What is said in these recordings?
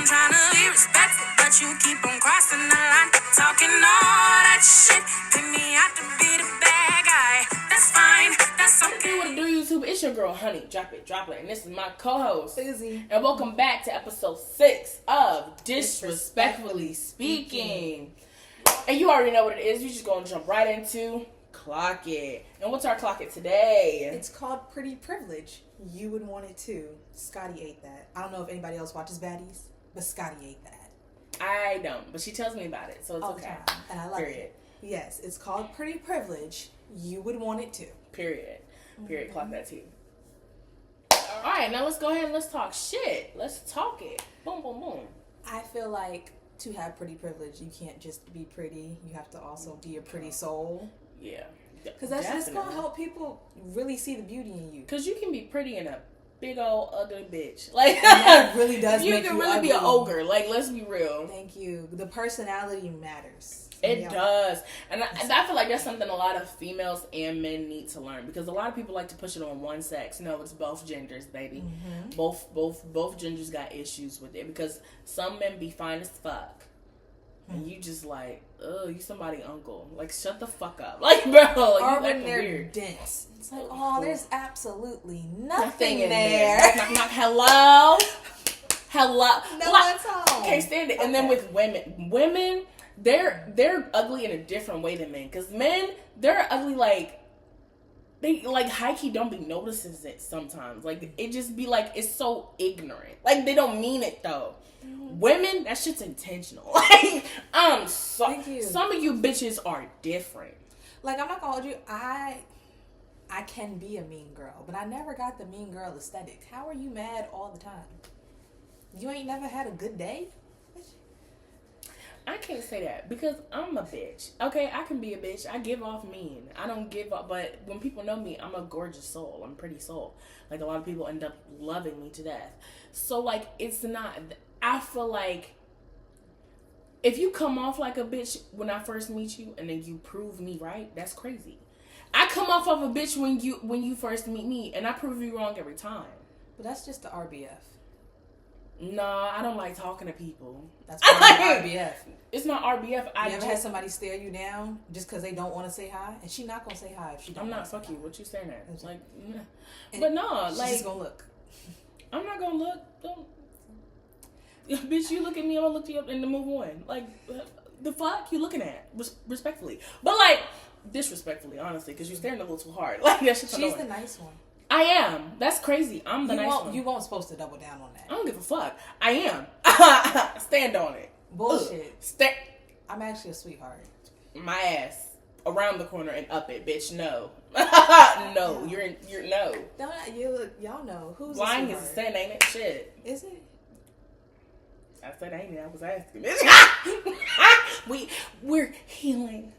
trying to be respectful, but you keep on crossing the line. Talking all that shit. Pick me out to be the bad guy. That's fine. That's okay. What to do, YouTube? It's your girl, Honey. Drop it. And this is my co-host, Susie. And welcome back to episode 6 of Disrespectfully Speaking. And you already know what it is. We're just going to jump right into Clock It. And what's our Clock It today? It's called Pretty Privilege. You would want it too. Scotty ate that. I don't know if anybody else watches Baddies, but Scotty ate that. I don't, but she tells me about it, so it's okay. And I love it. Yes, it's called Pretty Privilege. You would want it too. Period. Clock that too. Alright, now let's go ahead and let's talk shit. Let's talk it. Boom, boom, boom. I feel like to have pretty privilege, you can't just be pretty. You have to also be a pretty soul. Yeah. Because that's just going to help people really see the beauty in you. Because you can be pretty in a big old ugly bitch. Like, that really does you make can you really ugly. be an ogre. Like, let's be real. Thank you. The personality matters. It does. And I feel like that's something a lot of females and men need to learn. Because a lot of people like to push it on one sex. No, it's both genders, baby. Mm-hmm. Both genders got issues with it. Because some men be fine as fuck. And you just like, ugh, you somebody uncle. Like, shut the fuck up. Like, bro, like, or when they're weird. dense. It's like, oh, there's absolutely nothing in there. Knock, hello? No one's home. Can't stand it. Okay. And then with women, they're ugly in a different way than men. Because men, they're ugly like, they like high-key don't be noticing it sometimes. Like, it just be like, it's so ignorant. Like, they don't mean it though. Women, that shit's intentional. Like, Thank you. Some of you bitches are different. Like, I'm not gonna hold you. I can be a mean girl, but I never got the mean girl aesthetic. How are you mad all the time? You ain't never had a good day? I can't say that because I'm a bitch. Okay, I can be a bitch. I give off mean. I don't give up. But when people know me, I'm a gorgeous soul. I'm a pretty soul. Like, a lot of people end up loving me to death. So, like, it's not... I feel like if you come off like a bitch when I first meet you and then you prove me right, that's crazy. I come off of a bitch when you first meet me and I prove you wrong every time. But that's just the RBF. Nah, I don't like talking to people. That's RBF. It's not RBF. You ever had somebody stare you down just because they don't want to say hi? And she not going to say hi if she don't. I'm not, fuck you. What you staring at? It's like, nah. And but no, she's like. just going to look. I'm not going to look. Don't. Bitch, you look at me, I'm gonna look you up and then move on. Like, the fuck you looking at? Respectfully. But, like, disrespectfully, honestly, because you're staring a little too hard. Like, that shit's annoying. She's the nice one. I am. That's crazy. I'm the nice one. You weren't supposed to double down on that. I don't give a fuck. I am. Stand on it. Bullshit. I'm actually a sweetheart. My ass. Around the corner and up it, bitch. No. No. You're no. Y'all know. Who's lying is a sin, ain't it? Shit. Is it? I said ain't it. I was asking. We're healing.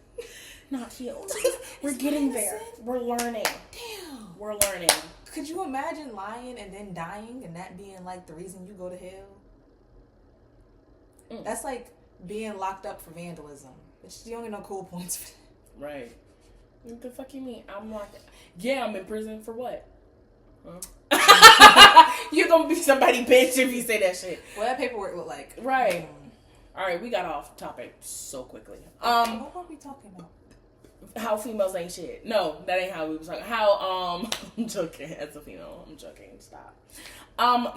Not healed. We're getting there. We're learning. Damn. We're learning. Could you imagine lying and then dying and that being like the reason you go to hell? That's like being locked up for vandalism. But you don't get no cool points for that. Right. What the fuck you mean? I'm locked up. Yeah, I'm in prison for what? Huh? You're gonna be somebody bitch if you say that shit. Well, that paperwork look like. Right. Alright, we got off topic so quickly. What were we talking about? How females ain't shit. No, that ain't how we was talking. How, I'm joking as a female. I'm joking. Stop.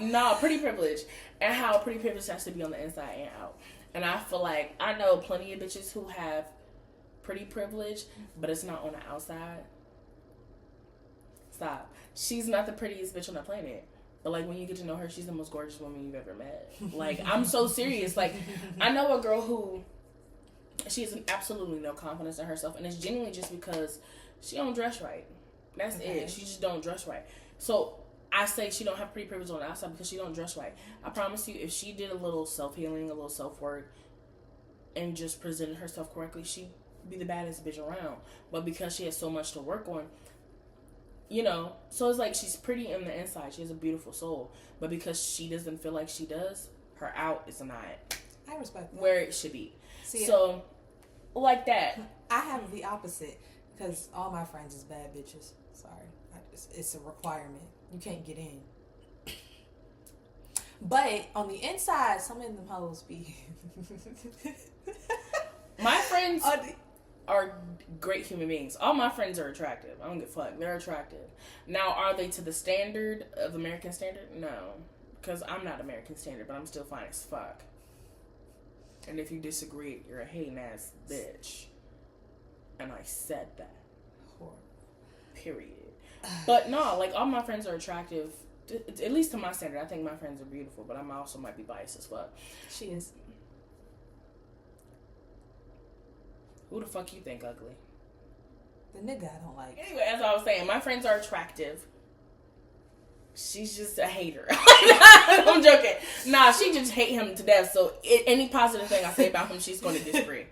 No, pretty privilege. And how pretty privilege has to be on the inside and out. And I feel like I know plenty of bitches who have pretty privilege, but it's not on the outside. Stop. She's not the prettiest bitch on the planet. But, like, when you get to know her, she's the most gorgeous woman you've ever met. Like, I'm so serious. Like, I know a girl who... she has absolutely no confidence in herself, and it's genuinely just because she don't dress right. That's it. She just don't dress right. So I say she don't have pretty privilege on the outside because she don't dress right. I promise you, if she did a little self-healing, a little self-work, and just presented herself correctly, she'd be the baddest bitch around. But because she has so much to work on, you know, so it's like she's pretty on the inside. She has a beautiful soul. But because she doesn't feel like she does, her out is not I respect that. where it should be. See, so, like that. I have the opposite because all my friends is bad bitches. Sorry. It's a requirement. You can't get in. But on the inside, some of them hoes be. My friends On the- are great human beings. All my friends are attractive. I don't give a fuck. They're attractive. Now, are they to the standard of American standard? No. Because I'm not American standard, but I'm still fine as fuck. And if you disagree, you're a hating ass bitch. And I said that. Horrible. Period. But no, like, all my friends are attractive. At least to my standard. I think my friends are beautiful, but I also might be biased as fuck. She is. Who the fuck you think ugly? The nigga I don't like. Anyway, as I was saying, my friends are attractive. She's just a hater. I'm joking. Nah, she just hate him to death. So any positive thing I say about him, she's going to disagree.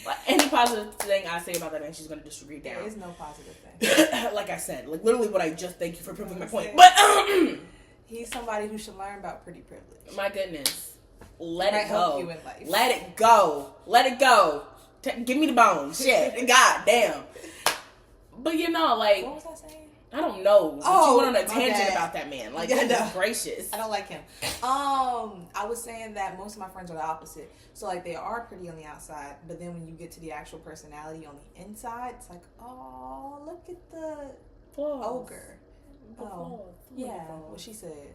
Like, any positive thing I say about that man, she's going to disagree down. There is no positive thing. Like I said, like literally what I just thank you for proving my point. But He's somebody who should learn about pretty privilege. my goodness, let Might it help go. you in life. Let it go. Let it go. Give me the bone. Shit. God damn. But you know, like, What was I saying? I don't know. But Oh, you went on a my tangent bad. about that man. Like, Yeah, goodness no. gracious. I don't like him. I was saying that most of my friends are the opposite. So like they are pretty on the outside, but then when you get to the actual personality on the inside, it's like, oh, look at the Flaws. ogre. The Oh, flaws. yeah, Flaws. what she said.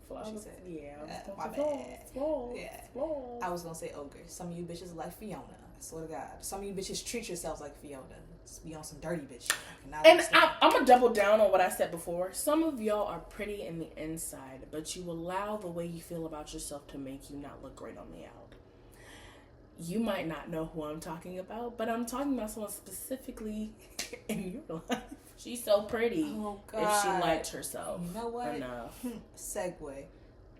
Flaws. she said. Yeah. My Flaws. bad. Flaws. Yeah. Flaws. I was gonna say ogre. Some of you bitches are like Fiona. I swear to God. Some of you bitches treat yourselves like Fiona. Just be on some dirty bitch shit. I cannot And understand. I'm going to double down on what I said before. Some of y'all are pretty in the inside, but you allow the way you feel about yourself to make you not look great on the out. You might not know who I'm talking about, but I'm talking about someone specifically in your life. She's so pretty. Oh, If she God. liked herself You know what? enough. Segue.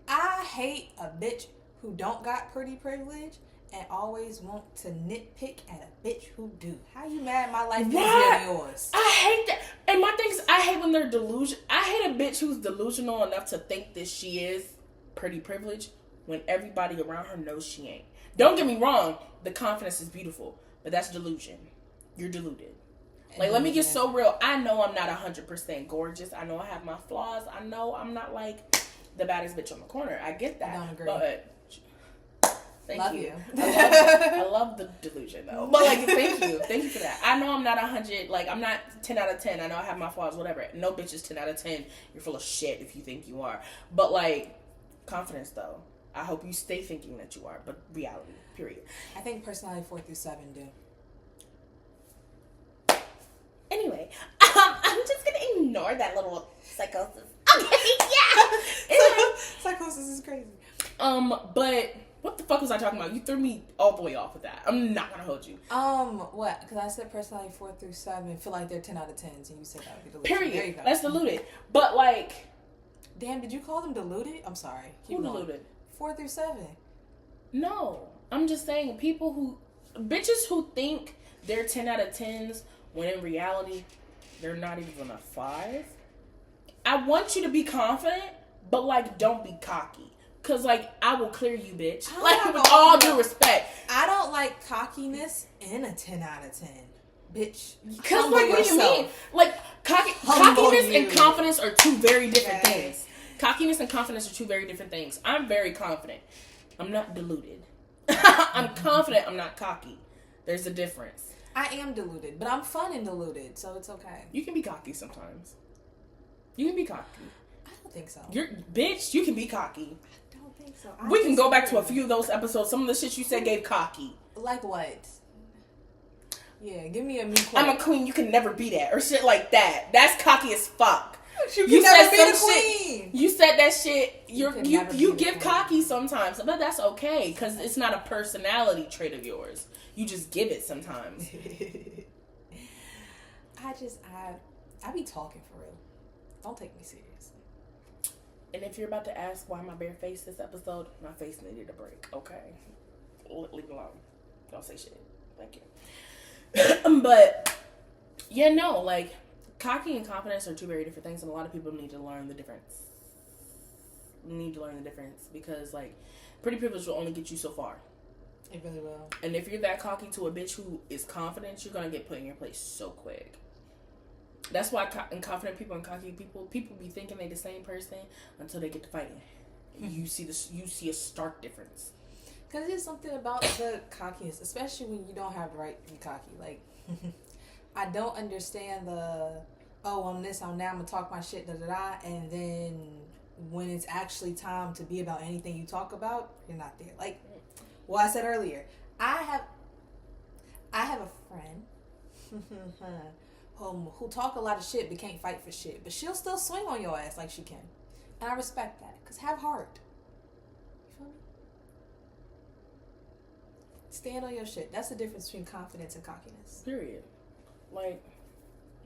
I hate a bitch who don't got pretty privilege and always want to nitpick at a bitch who do. How you mad my life easier What? than yours? I hate that. And my thing is, I hate when they're delusional. I hate a bitch who's delusional enough to think that she is pretty privileged when everybody around her knows she ain't. Don't get me wrong. The confidence is beautiful, but that's delusion. You're deluded. Like, let me get so real. I know I'm not 100% gorgeous. I know I have my flaws. I know I'm not like the baddest bitch on the corner. I get that. Don't agree. But thank Love you. you. I love the delusion though. But like, thank you. Thank you for that. I know I'm not 100. Like, I'm not 10 out of 10. I know I have my flaws, whatever. No bitch is 10 out of 10. You're full of shit if you think you are. But like, confidence though. I hope you stay thinking that you are. But reality, period. I think personality 4 through 7 do. Anyway, I'm just gonna ignore that little psychosis. Okay, yeah. Anyway, Psychosis is crazy. but what the fuck was I talking about? You threw me all the way off with that. I'm not gonna hold you. What? Because I said personality 4 through 7 feel like they're 10 out of 10s, and you said that would be delusion. There you Period. go. That's deluded. But like, Damn, did you call them deluded? I'm sorry. Keep who going. deluded? 4 through 7. No, I'm just saying bitches who think they're 10 out of 10s when in reality they're not even a 5. I want you to be confident, but like, don't be cocky. Cause like, I will clear you, bitch. I'm Like, not with gonna all do due that. respect. I don't like cockiness in a 10 out of 10. Bitch. Cause humble like, what do you yourself. mean? Like, Humble cockiness you. and confidence are two very different Yes. things. Cockiness and confidence are two very different things. I'm very confident. I'm not deluded. I'm confident. I'm not cocky. There's a difference. I am deluded, but I'm fun and deluded, so it's okay. You can be cocky sometimes. You can be cocky. I don't think so. Bitch, you can be cocky. I don't think so. We can go back to a few of those episodes. Some of the shit you said gave cocky. Like what? Yeah, give me a me quote. I'm a queen, you can never be that. Or shit like that. That's cocky as fuck. You You never said be some the shit. queen. You said that shit. You can You never be you the give queen. cocky sometimes, but that's okay because it's not a personality trait of yours. You just give it sometimes. I be talking for real. Don't take me seriously. And if you're about to ask why my bare face this episode, my face needed a break. Okay, leave it alone. Don't say shit. Thank you. But yeah, no, like cocky and confidence are two very different things, and a lot of people need to learn the difference. Because like pretty privilege will only get you so far. It really will. And if you're that cocky to a bitch who is confident, you're gonna get put in your place so quick. That's why confident people and cocky people be thinking they the same person until they get to fighting. you see a stark difference. Because there's something about the cockiness, especially when you don't have the right to be cocky. Like, I don't understand I'm this, I'm now, I'm going to talk my shit, da-da-da, and then when it's actually time to be about anything you talk about, you're not there. Like, well, I said earlier, I have a friend who talk a lot of shit but can't fight for shit, but she'll still swing on your ass like she can. And I respect that, because have heart. You feel me? Stand on your shit. That's the difference between confidence and cockiness. Period. Like,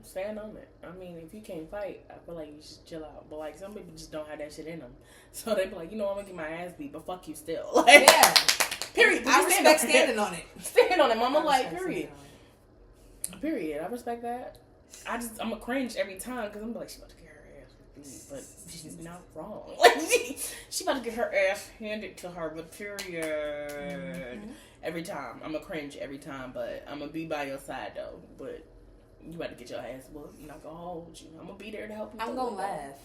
stand on it. I mean, if you can't fight, I feel like you should chill out. But, like, some people just don't have that shit in them. So they be like, I'm going to get my ass beat, but fuck you still. Like, yeah. Period. I respect standing on it. Stand on it, mama. Like, period. Period. I respect that. I'm a cringe every time because I'm like, she about to get her ass beat, but she's not wrong. Like, she about to get her ass handed to her, but period. Mm-hmm. Every time. I'm a cringe every time, but I'm going to be by your side, though. But you about to get your ass whooped. I'm not going to hold you. I'm going to be there to help you. I'm going to laugh.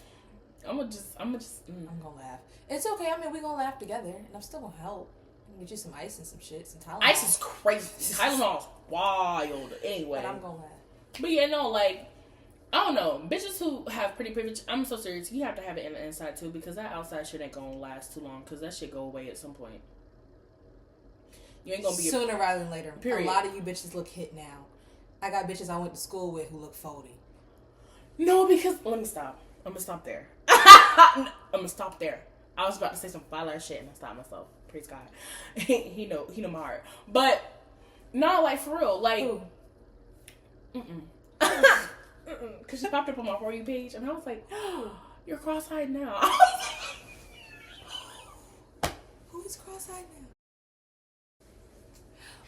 I'm going to I'm going to laugh. It's okay. I mean, we're going to laugh together, and I'm still going to help. Get you some ice and some shit, some Tylenol. Ice is crazy. Tylenol's wild. Anyway. But I'm going to laugh. But yeah, no, like, I don't know. Bitches who have pretty privilege, I'm so serious. You have to have it in the inside, too, because that outside shit ain't going to last too long, because that shit go away at some point. You ain't going to be... Sooner rather than later. Period. A lot of you bitches look hit now. I got bitches I went to school with who look 40. No, because... Let me stop. I'm going to stop there. I'm going to stop there. I was about to say some foul-ass shit, and I stopped myself. Praise God. He know my heart. But, no, like, for real. Like... Because she popped up on my For You page, and I was like, oh, you're cross-eyed now. Who is cross-eyed now?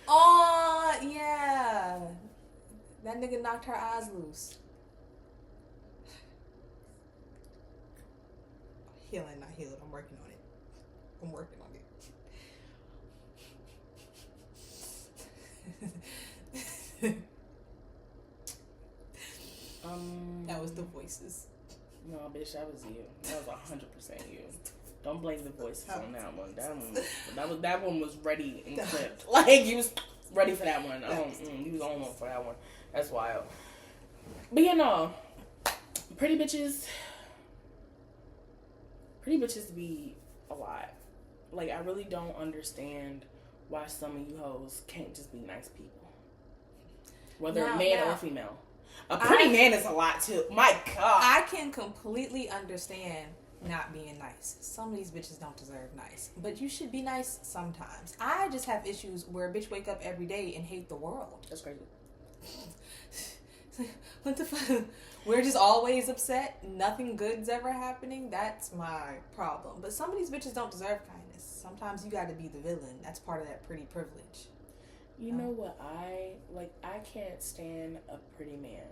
Oh, yeah. That nigga knocked her eyes loose. Healing, not healed. I'm working on it. That was the voices. No, bitch, that was you. That was 100% you. Don't blame the voices on that one. That one was ready and clipped. Like, you was ready for that one. You was on one for that one. That's wild. But yeah, no. Pretty bitches be a lot. Like, I really don't understand why some of you hoes can't just be nice people. Whether man or female. A pretty man is a lot too. My God. I can completely understand not being nice. Some of these bitches don't deserve nice. But you should be nice sometimes. I just have issues where a bitch wake up every day and hate the world. That's crazy. What the fuck? We're just always upset. Nothing good's ever happening. That's my problem. But some of these bitches don't deserve kindness. Sometimes you gotta be the villain. That's part of that pretty privilege. You know what I can't stand a pretty man.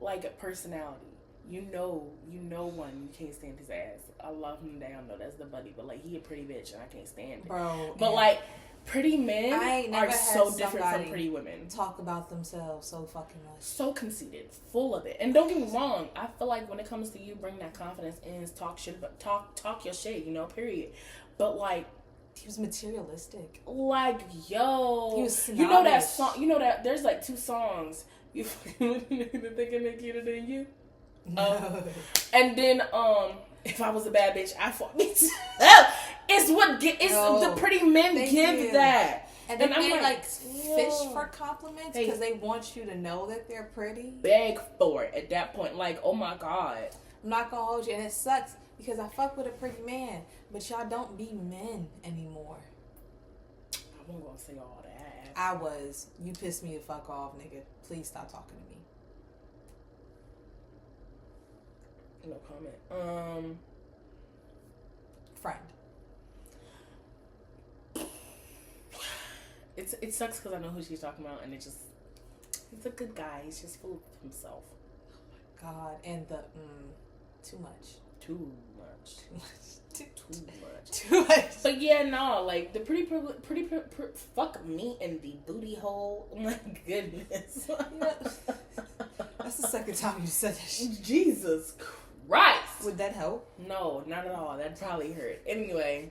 Like, a personality. You know one, you can't stand his ass. I love him down, though. That's the buddy. But, like, he a pretty bitch, and I can't stand it. Bro. But, like, pretty men are so different from pretty women. Talk about themselves so fucking much. So conceited. Full of it. And don't get me wrong. I feel like when it comes to you, bring that confidence in, talk shit, but talk your shit, period. But, like, he was materialistic. Like, yo. He was snobbish. You know that song, that there's like 2 songs. You fucking thinking they're cuter than you? No. And then, if I was a bad bitch, I fought me too. It's the pretty men give that. And then they like fish for compliments because they want you to know that they're pretty. Beg for it at that point. Like, oh my God. I'm not gonna hold you. And it sucks because I fuck with a pretty man, but y'all don't be men anymore. I wasn't gonna say all that. I was. You pissed me the fuck off, nigga. Please stop talking to me. No comment. Friend. It sucks because I know who she's talking about, and he's a good guy. He's just full of himself. Oh my God, and the too much. But yeah, no, like the pretty fuck me in the booty hole. Oh my goodness. That's the second time you said that shit. Jesus Christ. Would that help? No, not at all. That'd probably hurt. Anyway.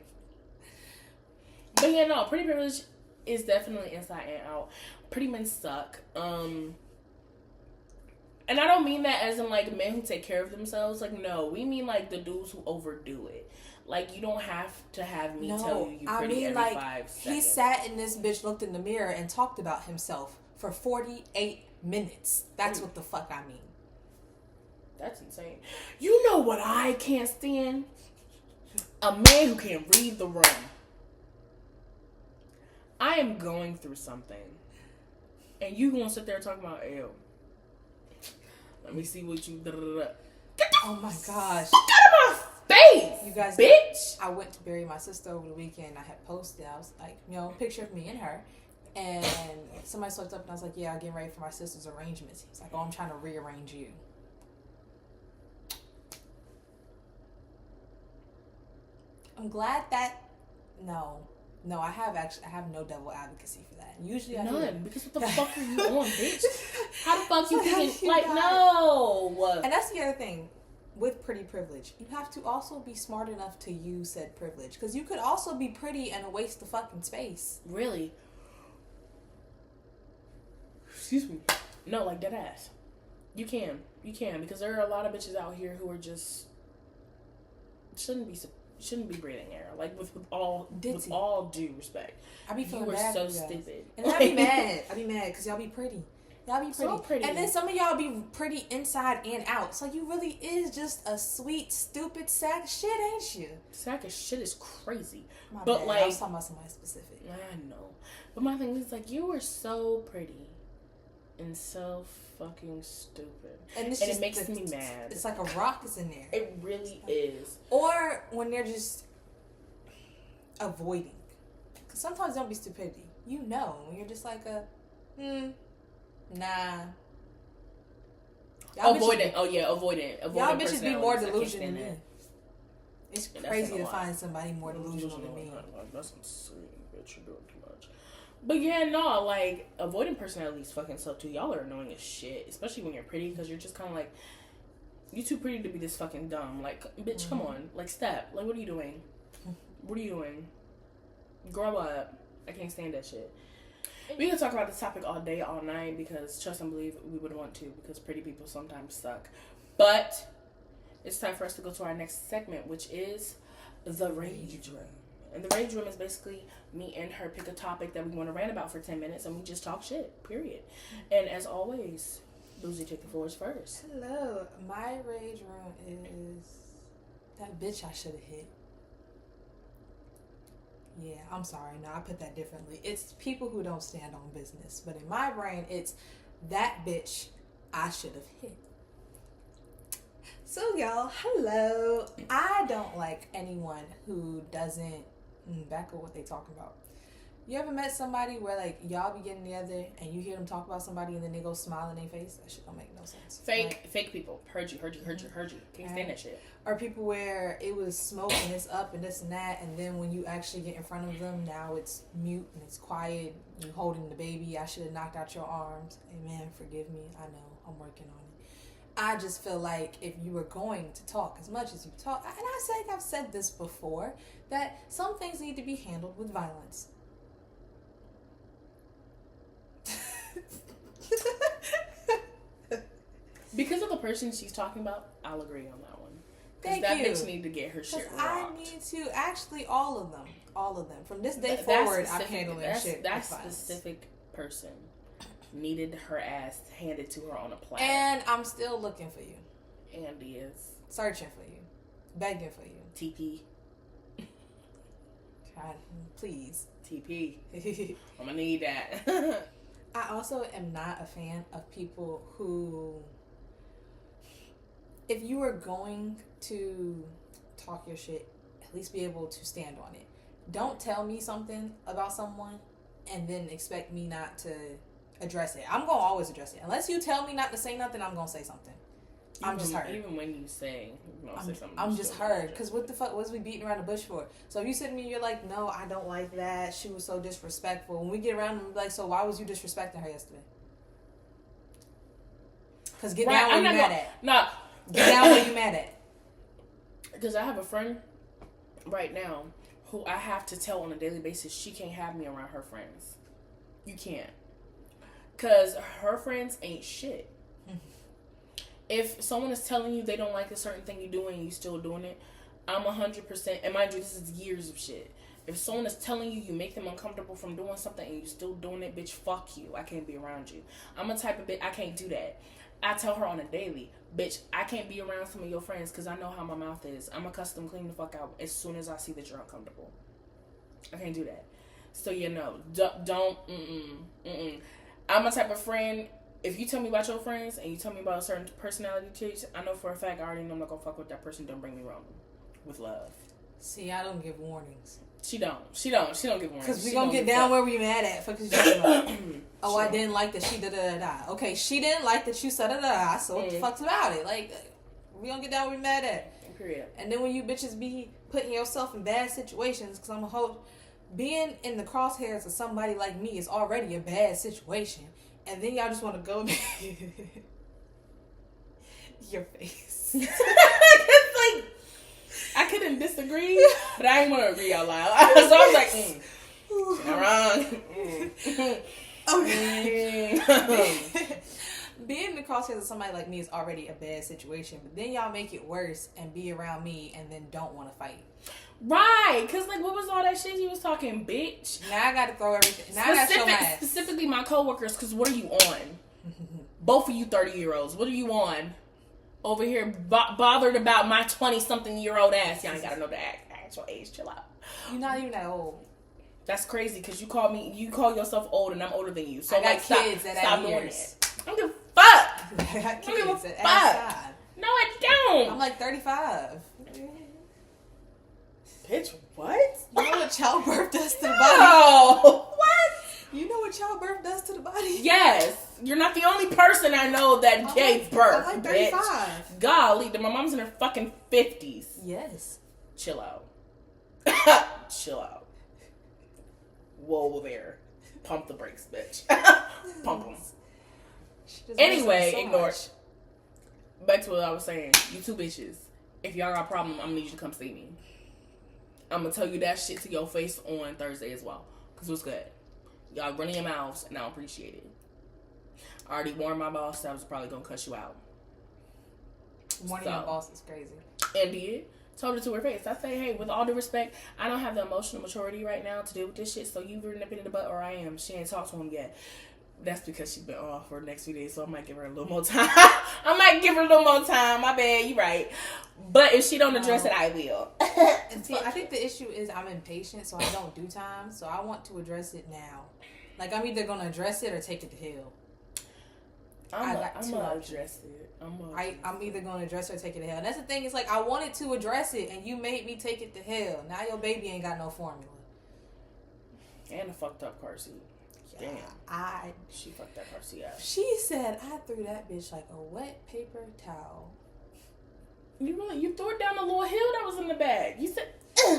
But yeah, no, pretty privilege is definitely inside and out. Pretty men suck. And I don't mean that as in like men who take care of themselves. Like, no, we mean like the dudes who overdo it. Like, you don't have to have me tell you pretty every 5 seconds. He sat in this bitch, looked in the mirror, and talked about himself for 48 minutes. That's what the fuck I mean. That's insane. You know what I can't stand? A man who can't read the room. I am going through something. And you gonna sit there talking about, ew. Let me see what you... Oh my gosh. Get out of my face! You guys, bitch! I went to bury my sister over the weekend. I had posted, I was like, picture of me and her. And somebody swept up and I was like, yeah, I'm getting ready for my sister's arrangements. He was like, oh, I'm trying to rearrange you. I'm glad that... No, I have no devil advocacy for that. Usually I None, do. because what the fuck are you on, bitch? How the fuck you thinking? You Like, got no. And that's the other thing with pretty privilege. You have to also be smart enough to use said privilege. Because you could also be pretty and waste the fucking space. Really? Excuse me. No, like dead ass. You can, because there are a lot of bitches out here who are just shouldn't be breathing air. Like with all due respect. I be feeling you bad so for you guys. stupid. And then I be mad. because y'all be pretty. Y'all be pretty. So pretty. And then some of y'all be pretty inside and out. So you really is just a sweet, stupid sack of shit, ain't you? Sack of shit is crazy. My but bad. like I was talking about somebody specific. I know. But my thing is like you were so pretty and so fucking stupid. And it makes me mad. It's like a rock is in there. It really is. Or when they're just avoiding. Because sometimes don't be stupidity. When you're just like nah. Avoidant. Avoidant Y'all bitches be more delusional than me. That. It's crazy to find somebody more delusional than me. That's insane, bitch. You're doing too much. But yeah, no, like, avoidant personalities fucking suck too. Y'all are annoying as shit. Especially when you're pretty, because you're just kind of like, you too pretty to be this fucking dumb. Like, bitch, come on. Like, step. Like, what are you doing? What are you doing? Grow up. I can't stand that shit. We can talk about this topic all day, all night, because trust and believe we would want to, because pretty people sometimes suck. But it's time for us to go to our next segment, which is the Rage Room. And the Rage Room is basically me and her pick a topic that we want to rant about for 10 minutes, and we just talk shit, period. And as always, Boozy, take the floors first. Hello. My Rage Room is that bitch I should have hit. Yeah, I'm sorry. No, I put that differently. It's people who don't stand on business. But in my brain, it's that bitch I should have hit. So, y'all, hello. I don't like anyone who doesn't back up what they talking about. You ever met somebody where, like, y'all be getting together and you hear them talk about somebody and then they go smile in their face? That shit don't make no sense. Fake people. Heard you. Can't stand that shit. Or people where it was smoke and it's up and this and that, and then when you actually get in front of them, now it's mute and it's quiet. You holding the baby. I should have knocked out your arms. Amen. Forgive me. I know. I'm working on it. I just feel like if you were going to talk as much as you talk, and I've said this before, that some things need to be handled with violence. Because of the person she's talking about, I'll agree on that one. Thank that you. Bitch need to get her shit rocked. I need to actually all of them. From this day forward, I'm handling shit. That with violence. specific person needed her ass handed to her on a platter. And I'm still looking for you. Andy is searching for you, begging for you. TP. God, please. TP. I'm gonna need that. I also am not a fan of people who, if you are going to talk your shit, at least be able to stand on it. Don't tell me something about someone and then expect me not to address it. I'm going to always address it. Unless you tell me not to say nothing, I'm going to say something. I'm just hurt. Even when you say, say something. I'm just hurt. Because what the fuck was we beating around the bush for? So if you sit to me and you're like, no, I don't like that. She was so disrespectful. When we get around and be like, so why was you disrespecting her yesterday? Because get down where you mad at. No. Get down where you mad at. Because I have a friend right now who I have to tell on a daily basis she can't have me around her friends. You can't. Because her friends ain't shit. If someone is telling you they don't like a certain thing you're doing and you still doing it, I'm 100%, and mind you, this is years of shit. If someone is telling you make them uncomfortable from doing something and you still doing it, bitch, fuck you. I can't be around you. I'm a type of bitch, I can't do that. I tell her on a daily, bitch, I can't be around some of your friends because I know how my mouth is. I'm accustomed to clean the fuck out as soon as I see that you're uncomfortable. I can't do that. So, don't, I'm a type of friend, if you tell me about your friends and you tell me about a certain personality traits, I know for a fact I already know I'm not gonna fuck with that person. Don't bring me around them. With love. See, I don't give warnings. She don't give warnings. Because we gonna get down where we mad at. Fuck is you talking about? Oh, I didn't like that she da-da-da-da. Okay, she didn't like that you said da-da-da, so what the fuck's about it? Like, we gonna get down where we mad at. Period. And then when you bitches be putting yourself in bad situations, because I'm a hoe, being in the crosshairs of somebody like me is already a bad situation. And then y'all just want to go your face. It's like, I couldn't disagree, but I didn't want to agree out loud. So I was like, wrong. Okay. Being in the crosshairs of somebody like me is already a bad situation, but then y'all make it worse and be around me and then don't want to fight. Right, because, like, what was all that shit you was talking, bitch? Now I got to throw everything. Now I got to show my ass. Specifically my coworkers, because what are you on? Both of you 30-year-olds. What are you on? Over here bothered about my 20-something-year-old ass. Y'all ain't got to know the actual age. Chill out. You're not even that old. That's crazy, because you call yourself old, and I'm older than you. So, I got like, kids stop that doing years. it. I don't give a fuck. I got I don't give a kids at fuck. 5. No, I don't. I'm like 35. Bitch, what? You know what childbirth does to the body? Oh, what? You know what childbirth does to the body? Yes. You're not the only person I know that gave birth, I'm like 35. bitch. Golly, my mom's in her fucking 50s. Yes. Chill out. Chill out. Whoa there. Pump the brakes, bitch. Pump them. Anyway, ignore it. Back to what I was saying. You two bitches. If y'all got a problem, I'm gonna need you to come see me. I'm gonna tell you that shit to your face on Thursday as well. Cause it was good. Y'all running your mouths and I don't appreciate it. I already warned my boss that I was probably gonna cuss you out. Warning your boss is crazy. And did. Told her to her face. I say, hey, with all due respect, I don't have the emotional maturity right now to deal with this shit, so you were nipping in the butt or I am. She ain't talked to him yet. That's because she's been off for the next few days, so I might give her a little more time. My bad, you right. But if she don't address it, I will. And see, I think the issue is I'm impatient, so I don't do time. So I want to address it now. Like, I'm either going to address it or take it to hell. I'm gonna address it. I'm either going to address it or take it to hell. And that's the thing. It's like, I wanted to address it, and you made me take it to hell. Now your baby ain't got no formula. And a fucked up car seat. Damn. She fucked that car seat up. She said, I threw that bitch like a wet paper towel. You threw it down the little hill that was in the bag. You said,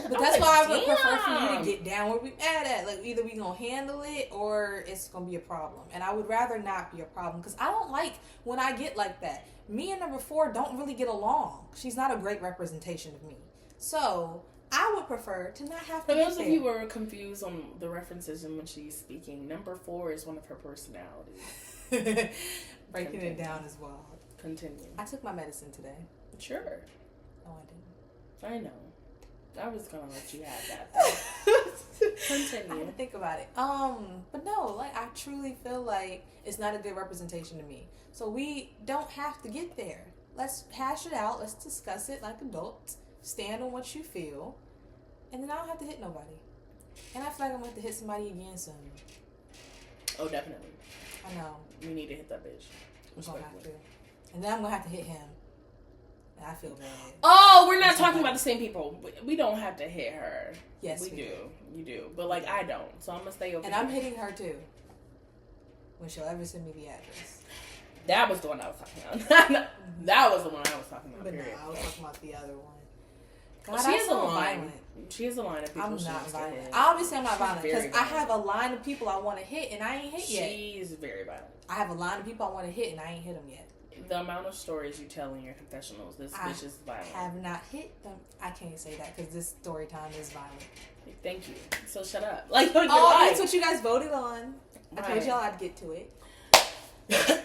but that's why I would prefer for you to get down where we mad at. Like, either we gonna handle it or it's gonna be a problem. And I would rather not be a problem because I don't like when I get like that. Me and number 4 don't really get along. She's not a great representation of me. So I would prefer to not have to. For those of you who are confused on the references and when she's speaking, number 4 is one of her personalities. Breaking it down as well. Continue. I took my medicine today. Sure. No, I didn't. I know. I was gonna let you have that. Continue. I had to think about it. But no, like, I truly feel like it's not a good representation to me. So we don't have to get there. Let's hash it out. Let's discuss it like adults. Stand on what you feel. And then I don't have to hit nobody. And I feel like I'm going to have to hit somebody again soon. Oh, definitely. I know. We need to hit that bitch. I'm going to have to. And then I'm going to have to hit him. And I feel bad. Oh, we're not talking about the same people. We don't have to hit her. Yes, we do. You do. But, like, I don't. So I'm going to stay over and here. I'm hitting her, too. When she'll ever send me the address. That was the one I was talking about. That was the one I was talking about, But period. no, I was talking about the other one. God, She is a so line. violent. She is a line of people. I'm she not wants to violent. hit. Obviously, I'm not She's violent because very I have a line of people I want to hit and I ain't hit yet. She's very violent. I have a line of people I want to hit and I ain't hit them yet. The amount of stories you tell in your confessionals, this bitch is violent. I have not hit them. I can't say that because this story time is violent. Thank you. So shut up. Like, that's what you guys voted on. Right. I told y'all I'd get to it.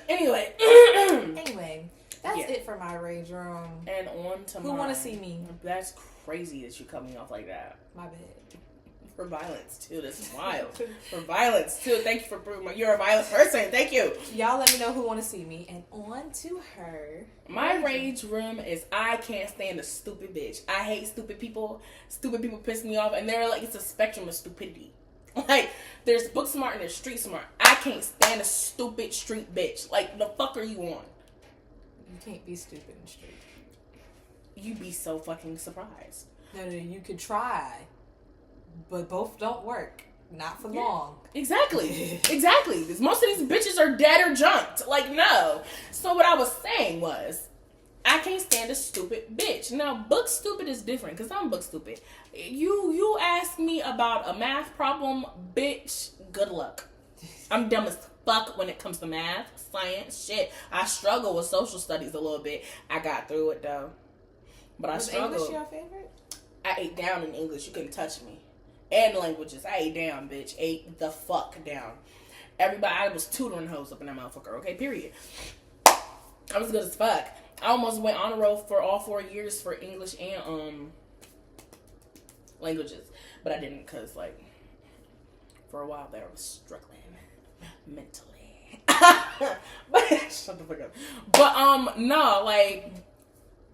Anyway. Anyway, that's it for my rage room. And on to Who want to see me? That's crazy that you cut me off like that. My bad. For violence too. That's wild. For violence too. Thank you for proving you're a violent person. Thank you. Y'all let me know who want to see me. And on to her. My rage room is I can't stand a stupid bitch. I hate stupid people. Stupid people piss me off, and they're like, it's a spectrum of stupidity. Like, there's book smart and there's street smart. I can't stand a stupid street bitch. Like, the fuck are you on? You can't be stupid and street. You'd be so fucking surprised. No, you could try, but both don't work. Not for long. Exactly. Exactly. Because most of these bitches are dead or jumped. Like, no. So what I was saying was, I can't stand a stupid bitch. Now, book stupid is different because I'm book stupid. You ask me about a math problem, bitch, good luck. I'm dumb as fuck when it comes to math, science, shit. I struggle with social studies a little bit. I got through it though. But I struggled. Was English your favorite? I ate down in English. You couldn't touch me. And languages. I ate down, bitch. Ate the fuck down. Everybody, I was tutoring hoes up in that motherfucker, okay? Period. I was good as fuck. I almost went on a roll for all 4 years for English and languages. But I didn't because, like, for a while there I was struggling mentally. But, shut the fuck up. But, no, like,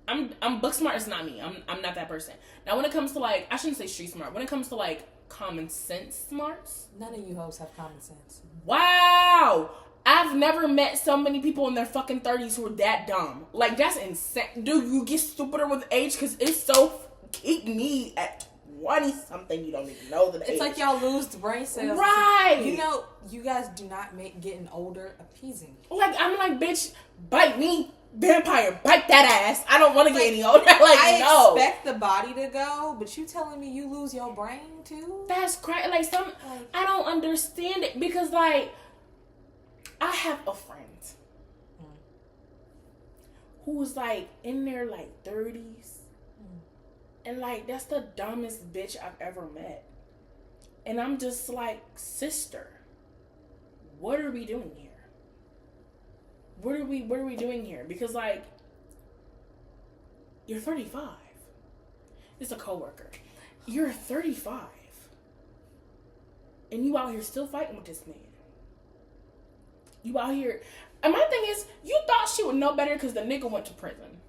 I'm book smart is not me. I'm not that person. Now, when it comes to, like, I shouldn't say street smart. When it comes to, like, common sense smarts. None of you hoes have common sense. Wow! I've never met so many people in their fucking 30s who are that dumb. Like, that's insane. Dude, you get stupider with age because it's so... Keep me at 20-something, you don't even know the age. It's like y'all lose the brain cells. Right! You know, you guys do not make getting older appeasing. Like, I'm like, bitch, bite me. Vampire, bite that ass. I don't want to get any older. Like, I expect the body to go, but you telling me you lose your brain too? That's crazy. Like, I don't understand it because, like, I have a friend who was, like, in their, like, 30s. And, like, that's the dumbest bitch I've ever met. And I'm just like, sister, what are we doing here? What are we doing here? Because, like, you're 35. It's a coworker. You're 35. And you out here still fighting with this man. You out here. And my thing is, you thought she would know better because the nigga went to prison.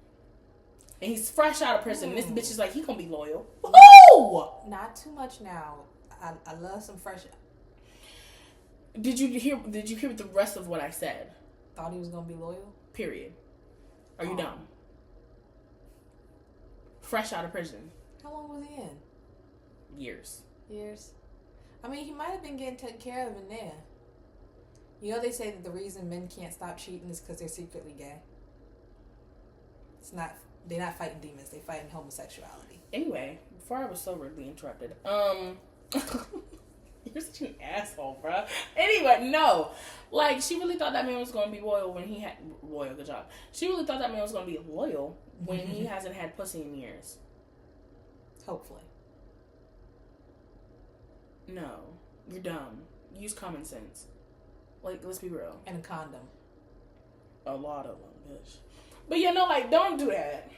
And he's fresh out of prison. And this bitch is like, he gonna be loyal. Who? Not too much now. I love some fresh. Did you hear the rest of what I said? Thought he was gonna be loyal? Period. Are you dumb? Fresh out of prison. How long was he in? Years. I mean, he might have been getting taken care of in there. You know, they say that the reason men can't stop cheating is because they're secretly gay. They're not fighting demons, they fighting homosexuality. Anyway, before I was so rudely interrupted, you're such an asshole, bro. Anyway, no. Like, she really thought that man was going to be loyal when he had... Loyal, good job. She really thought that man was going to be loyal when he hasn't had pussy in years. Hopefully. No. You're dumb. Use common sense. Like, let's be real. And a condom. A lot of them, bitch. But, you know, like, don't do that.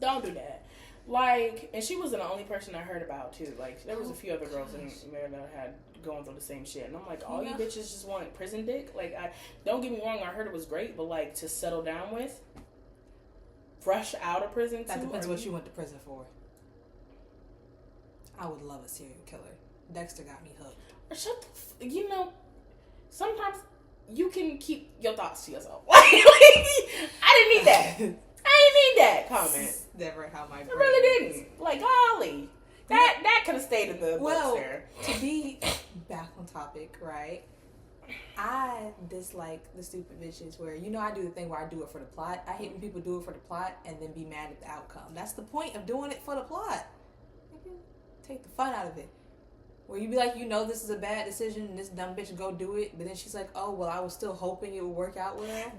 Don't do that. Like, and she wasn't the only person I heard about, too. Like, there was a few other girls in there that had going through the same shit. And I'm like, all you bitches just want prison dick? Like, don't get me wrong, I heard it was great, but, like, to settle down with, fresh out of prison, too. That depends what you went to prison for. I would love a serial killer. Dexter got me hooked. Shut the you know, sometimes you can keep your thoughts to yourself. I didn't need that. I didn't need that comment. Never how my brain I really didn't. Like, golly. That could have stayed in the books there. To be back on topic, right? I dislike the stupid bitches where, you know, I do the thing where I do it for the plot. I hate when people do it for the plot and then be mad at the outcome. That's the point of doing it for the plot. Take the fun out of it. Where you be like, you know this is a bad decision and this dumb bitch go do it, but then she's like, oh, well, I was still hoping it would work out with her.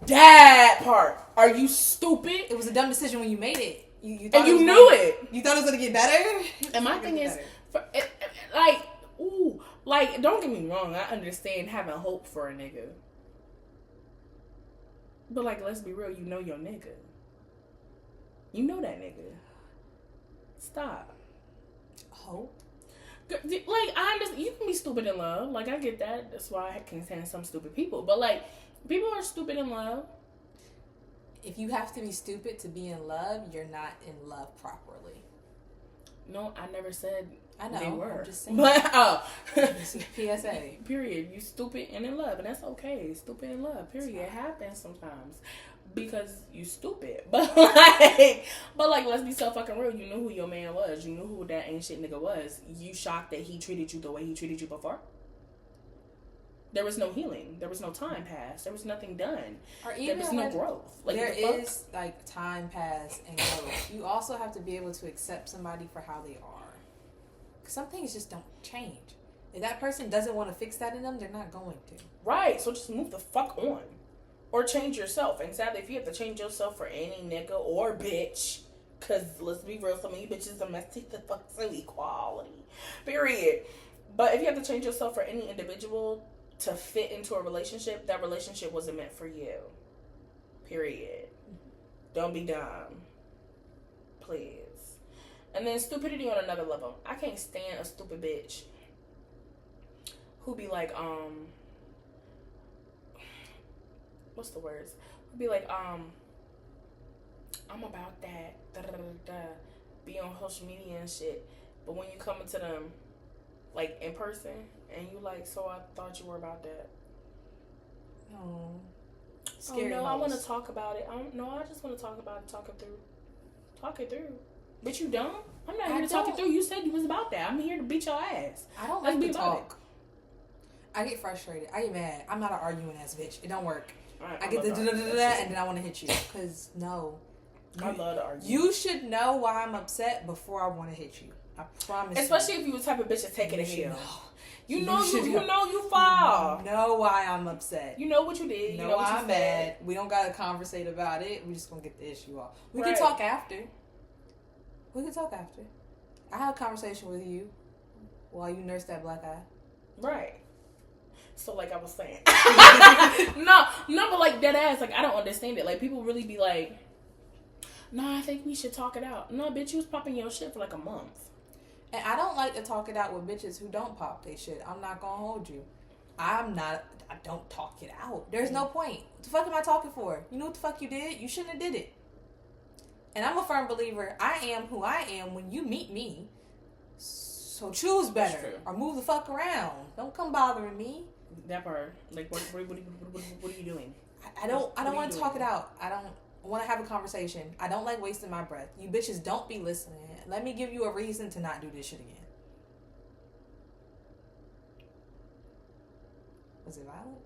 That part. Are you stupid? It was a dumb decision when you made it. You And you knew it. You thought it was gonna get better. And my thing is, like, don't get me wrong. I understand having hope for a nigga. But, like, let's be real. You know your nigga. You know that nigga. Stop. Hope. Like, I understand. You can be stupid in love. Like, I get that. That's why I can stand some stupid people. But, like, people are stupid in love. If you have to be stupid to be in love, you're not in love properly. No, I never said I know. they were. I'm just saying. But, This is PSA. period. You stupid and in love. And that's okay. Stupid in love. Period. It happens sometimes. Because you stupid. But like, let's be so fucking real. You knew who your man was. You knew who that ain't shit nigga was. You shocked that he treated you the way he treated you before? There was no healing. There was no time passed. There was nothing done. Or There even was no growth. Like, there what the fuck? is like time pass and growth. You also have to be able to accept somebody for how they are. Because some things just don't change. If that person doesn't want to fix that in them, they're not going to. Right. So just move the fuck on. Or change yourself. And sadly, if you have to change yourself for any nigga or bitch, because let's be real, some of you bitches are messy the fuck so equality. Period. But if you have to change yourself for any individual to fit into a relationship, that relationship wasn't meant for you. Period. Don't be dumb. Please. And then stupidity on another level. I can't stand a stupid bitch who be like, what's the words? Who be like, I'm about that, be on social media and shit. But when you come into them, like, in person, and you like, so I thought you were about that. Oh. Scary I hoes. want to talk about it. I just want to talk about it, talk it through. Talk it through. But you don't? I'm not here to talk it through. You said you was about that. I'm here to beat your ass. I don't Let's like be to about talk. I get frustrated. I get mad. I'm not an arguing ass bitch. It don't work. I I get the love da to da argue. da da, and then I want to hit you. Because, no. I love to argue. You should know why I'm upset before I want to hit you. I promise. Especially if you the type of bitch that's taking a should hill. know. You You know should you know. know you fall. Know why I'm upset. You know what you did. You You know know what why you I'm said. mad. We don't gotta conversate about it. We just gonna get the issue off. We Right. can talk after. We can talk after. I have a conversation with you while you nurse that black eye. Right. So like I was saying. no, but like dead ass, like I don't understand it. Like people really be like, no, I think we should talk it out. No, bitch, you was popping your shit for like a month. And I don't like to talk it out with bitches who don't pop their shit. I'm not gonna hold you. I don't talk it out. There's no point. What the fuck am I talking for? You know what the fuck you did? You shouldn't have did it. And I'm a firm believer, I am who I am when you meet me. So choose That's better. true. Or move the fuck around. Don't come bothering me. That part. Like what are you doing? I don't What are want you to talk doing? it out. I don't want to have a conversation. I don't like wasting my breath. You bitches don't be listening. Let me give you a reason to not do this shit again. Was it violent?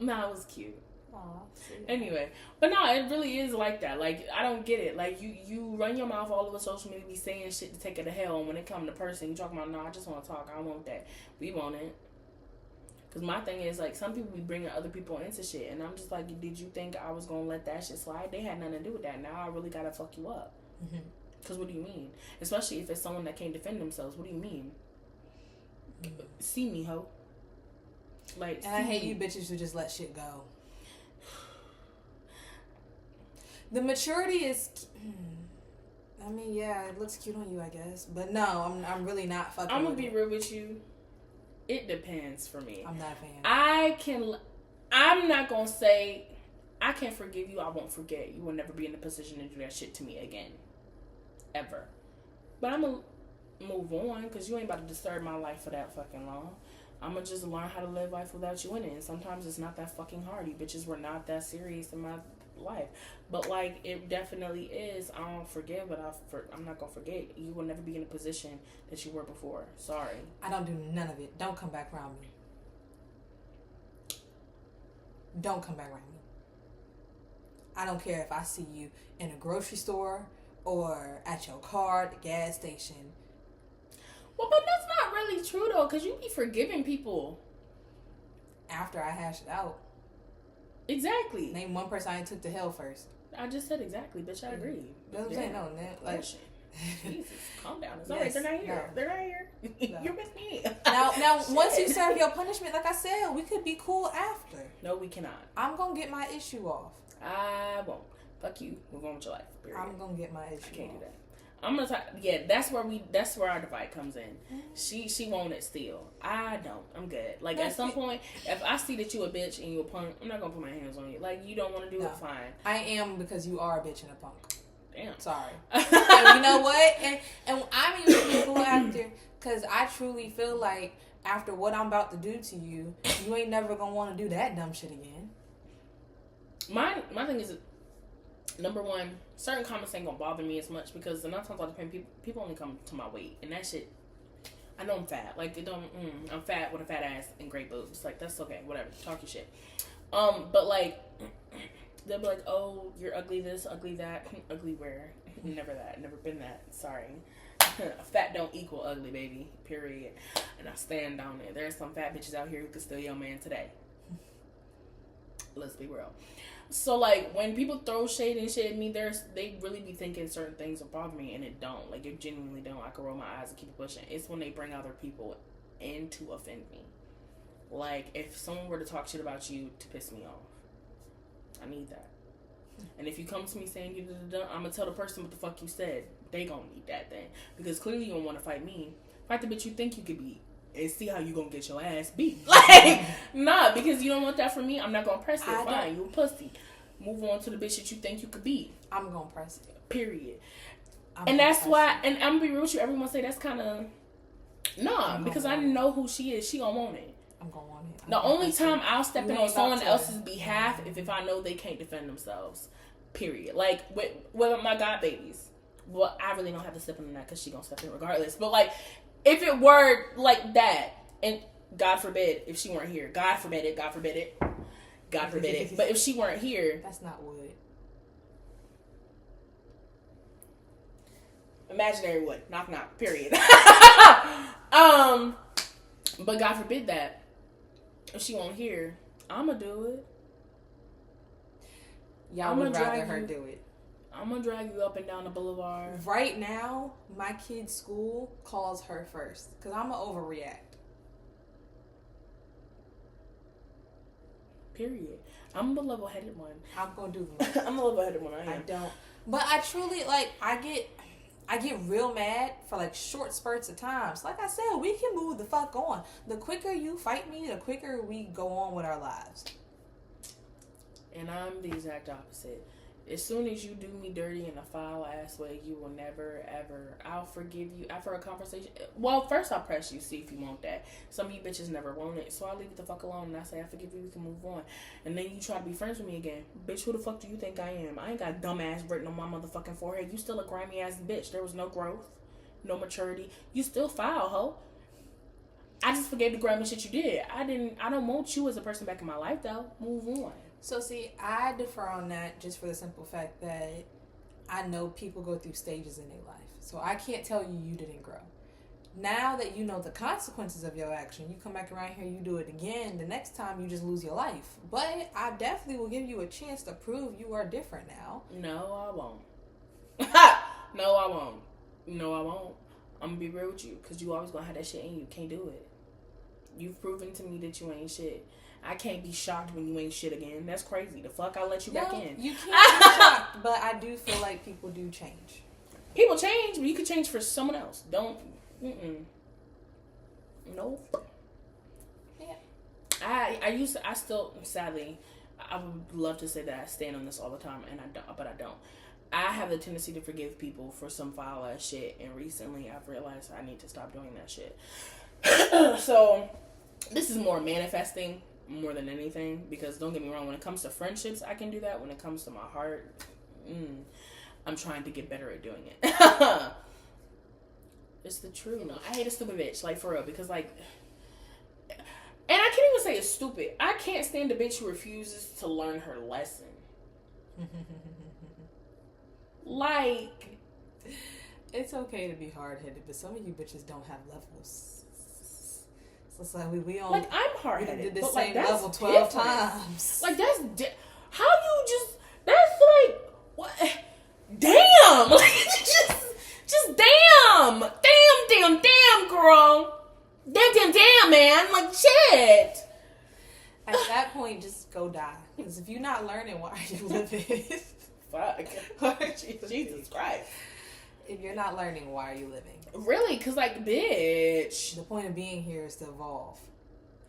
No, it was cute. Aw, see. Anyway, but no, it really is like that. Like I don't get it. Like you run your mouth all over social media, be saying shit to take it to hell, and when it come to person, you talking about no, I just want to talk. I want that. We want it. Cause my thing is like some people be bringing other people into shit, and I'm just like, did you think I was gonna let that shit slide? They had nothing to do with that. Now I really gotta fuck you up. Mm-hmm. Cause what do you mean? Especially if it's someone that can't defend themselves. What do you mean? See me, ho. Like, And I hate see you me. bitches who just let shit go. The maturity is, I mean, yeah, it looks cute on you, I guess. But no, I'm really not fucking I'm with gonna be it. real with you. It depends for me. I'm not a fan. I'm not gonna say I can forgive you. I won't forget. You will never be in a position to do that shit to me again, ever. But I'm gonna move on because you ain't about to disturb my life for that fucking long. I'm gonna just learn how to live life without you in it. And sometimes it's not that fucking hard. You bitches were not that serious in my life, but like it definitely is. I don't forgive, but I'm not gonna forget. You will never be in a position that you were before. Sorry. I don't do none of it. Don't come back around me. Don't come back around me. I don't care if I see you in a grocery store or at your car, at the gas station. Well, but that's not really true though, because you be forgiving people. After I hash it out. Exactly. Name one person I took to hell first. I just said exactly, bitch. I agree. That's what I'm saying. No, like. Jesus, calm down. It's Yes, alright. They're not here. no. They're not here. No. You're with me. Now, once you serve your punishment, like I said, we could be cool after. No, we cannot. I'm gonna get my issue off. I won't. Fuck you. Move on with your life. Period. I'm gonna get my issue. I can't off. do that. I'm gonna talk. Yeah, that's where our divide comes in. She won't it still. I don't. I'm good. Like at some point, if I see that you a bitch and you a punk, I'm not gonna put my hands on you. Like you don't want to do it, fine. I am because you are a bitch and a punk. Damn. Sorry. And you know what? And I'm even cool after, because I truly feel like after what I'm about to do to you, you ain't never gonna want to do that dumb shit again. My thing is, number one, certain comments ain't gonna bother me as much because the 9 times out of 10 people only come to my weight, and that shit. I know I'm fat. Like it don't. I'm fat with a fat ass and great boobs. Like that's okay. Whatever. Talk your shit. But like. They'll be like, oh, you're ugly this, ugly that. Ugly where? Never that. Never been that. Sorry. Fat don't equal ugly, baby. Period. And I stand on it. There's some fat bitches out here who could steal your man today. Let's be real. So, like, when people throw shade and shit at me, they really be thinking certain things will bother me, and it don't. Like, it genuinely don't. I can roll my eyes and keep it pushing. It's when they bring other people in to offend me. Like, if someone were to talk shit about you to piss me off. I need that. And if you come to me saying you I'm gonna tell the person what the fuck you said. They gonna need that then. Because clearly you don't want to fight me. Fight the bitch you think you could beat. And see how you gonna get your ass beat. Like, nah, because you don't want that from me. I'm not gonna press it. Fine, you a pussy. Move on to the bitch that you think you could beat. I'm gonna press it. Period. And that's why, and I'm gonna be real with you, everyone say that's kind of, because I know who she is. She gonna want it. I'm gonna want it. The only time I'll step in on someone else's behalf is if I know they can't defend themselves. Period. Like with my god babies. Well, I really don't have to step in on that because she gonna step in regardless. But like, if it were like that, and God forbid if she weren't here, God forbid it. But if she weren't here, that's not wood. Imaginary wood. Knock knock. Period. But God forbid that. If she won't hear, I'ma do it. Y'all would rather her do it. I'm gonna drag you up and down the boulevard. Right now, my kid's school calls her first. Because I'm gonna overreact. Period. I'm the level-headed one. I'm gonna do the most. I'm the level-headed one. I don't. But I truly, like, I get real mad for like short spurts of times. Like I said, we can move the fuck on. The quicker you fight me, the quicker we go on with our lives. And I'm the exact opposite. As soon as you do me dirty in a foul ass way, you will never ever. I'll forgive you after a conversation. Well, first I'll press you, see if you want that. Some of you bitches never want it, so I leave it the fuck alone and I say I forgive you. We can move on. And then you try to be friends with me again, bitch. Who the fuck do you think I am? I ain't got dumb ass written on my motherfucking forehead. You still a grimy ass bitch. There was no growth, no maturity. You still foul, ho. I just forgave the grimy shit you did. I don't want you as a person back in my life though. Move on. So see, I defer on that just for the simple fact that I know people go through stages in their life. So I can't tell you didn't grow. Now that you know the consequences of your action, you come back around here, you do it again, the next time you just lose your life. But I definitely will give you a chance to prove you are different now. No, I won't. No, I won't. No, I won't. I'm gonna be real with you, because you always gonna have that shit in you. Can't do it. You've proven to me that you ain't shit. I can't be shocked when you ain't shit again. That's crazy. The fuck I let you back in. You can't be shocked, but I do feel like people do change. People change, but you can change for someone else. Don't. Nope. Yeah. I still, sadly, I would love to say that I stand on this all the time, and I don't, but I don't. I have the tendency to forgive people for some foul ass shit, and recently I've realized I need to stop doing that shit. So, this is more manifesting more than anything, because don't get me wrong, when it comes to friendships, I can do that. When it comes to my heart, I'm trying to get better at doing it. It's the truth. You know, I hate a stupid bitch, like, for real, because, like, and I can't even say it's stupid. I can't stand a bitch who refuses to learn her lesson. Like, it's okay to be hard-headed, but some of you bitches don't have levels. it's like we on. Like, I'm we hard-headed. did the but, same like, that's level 12 different. times. Like, that's... how you just... That's like... What? Damn! Like, just damn! Damn, girl! Damn, man! Like, shit! At that point, just go die. Because if you're not learning, why are you living? Fuck. Jesus Christ. If you're not learning, why are you living? Really? Because, like, bitch... The point of being here is to evolve.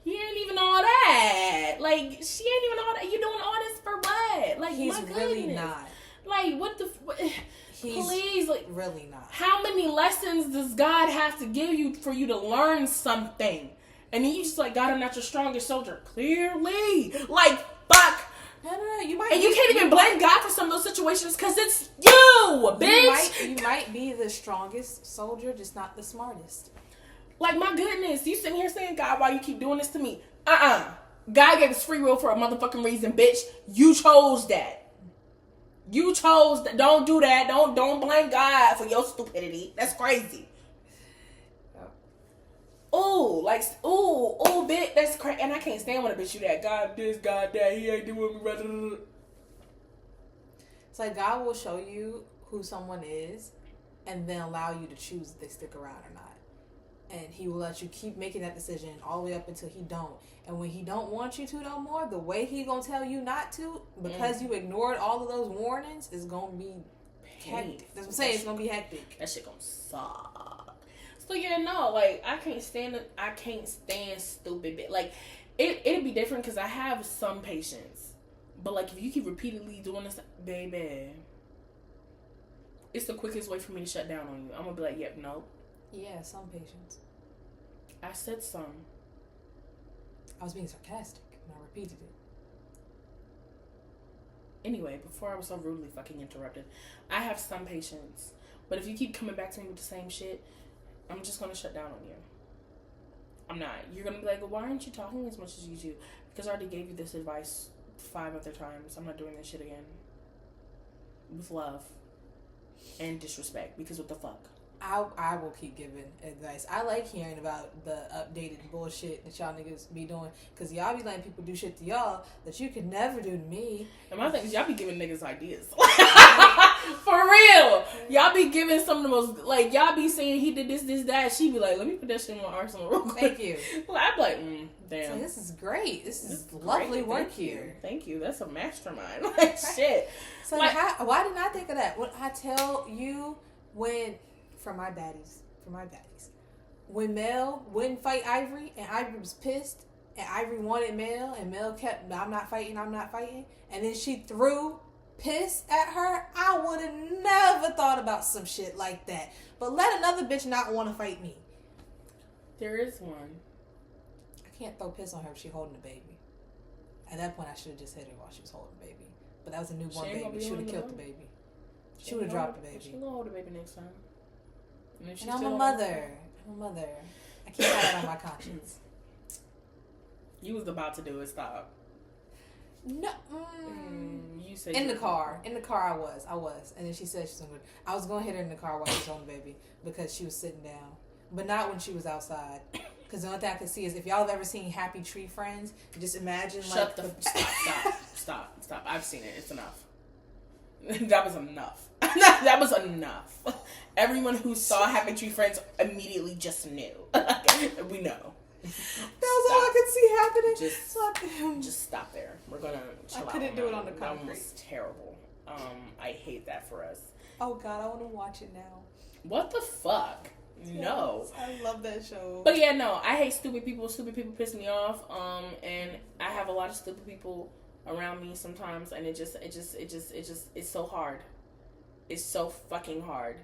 He ain't even all that. Like, she ain't even all that. You doing all this for what? Like, He's my goodness. really not. Like, what the... He's please, like... really not. How many lessons does God have to give you for you to learn something? And then you just like, God, I'm not your strongest soldier. Clearly. Like, fuck. No. You might. And you can't even blame God for some of those situations because it's you, bitch. You might be the strongest soldier, just not the smartest. Like, my goodness. You sitting here saying, God, why you keep doing this to me? God gave us free will for a motherfucking reason, bitch. You chose that. You chose that. Don't do that. Don't blame God for your stupidity. That's crazy. Ooh, bitch, that's crazy. And I can't stand when a bitch you that. God this, God that. He ain't doing me. It's like God will show you who someone is and then allow you to choose if they stick around or not. And he will let you keep making that decision all the way up until he don't. And when he don't want you to no more, the way he gonna tell you not to, because you ignored all of those warnings, is gonna be hectic. That's what I'm saying. It's gonna be hectic. That shit gonna suck. So yeah, no, like I can't stand stupid bitch. Like it'd be different because I have some patience, but like if you keep repeatedly doing this, baby, it's the quickest way for me to shut down on you. I'm gonna be like, yep, no. Yeah, some patience. I said some. I was being sarcastic and I repeated it. Anyway, before I was so rudely fucking interrupted, I have some patience, but if you keep coming back to me with the same shit, I'm just gonna shut down on you. I'm not. You're gonna be like, well, why aren't you talking as much as you do? Because I already gave you this advice 5 other times. I'm not doing this shit again. With love and disrespect. Because what the fuck? I will keep giving advice. I like hearing about the updated bullshit that y'all niggas be doing. Because y'all be letting people do shit to y'all that you could never do to me. And my thing is, y'all be giving niggas ideas. For real. Y'all be giving some of the most, like, y'all be saying he did this, that. She be like, let me put that shit in my arsenal real quick. Thank you. Well, I'm like, damn. So this is great. This is lovely work here. Thank you. That's a mastermind. Like, shit. So like, why didn't I think of that? When I tell you for my baddies, when Mel wouldn't fight Ivory and Ivory was pissed and Ivory wanted Mel and Mel kept, I'm not fighting, and then she threw piss at her, I would have never thought about some shit like that. But let another bitch not want to fight me. There is one. I can't throw piss on her if she's holding a baby. At that point, I should have just hit her while she was holding the baby. But that was a newborn baby. She would have killed the baby. She would have dropped the baby. She gonna hold the baby next time. And I'm a mother. I can't have that on my conscience. You was about to do it. Stop. No. You said in the car I was, and then she said she's gonna. I was gonna hit her in the car while she was holding the baby because she was sitting down, but not when she was outside. Because the only thing I could see is if y'all have ever seen Happy Tree Friends, just imagine Stop. I've seen it. It's enough. That was enough. That was enough. Everyone who saw Happy Tree Friends immediately just knew. We know. That was all I could see happening. Just stop there. We're gonna chill out. I couldn't do it on the That concrete. was terrible. I hate that for us. Oh God, I want to watch it now. What the fuck? No. I love that show. But yeah, no, I hate stupid people. Stupid people piss me off. And I have a lot of stupid people around me sometimes, and it's so hard. It's so fucking hard.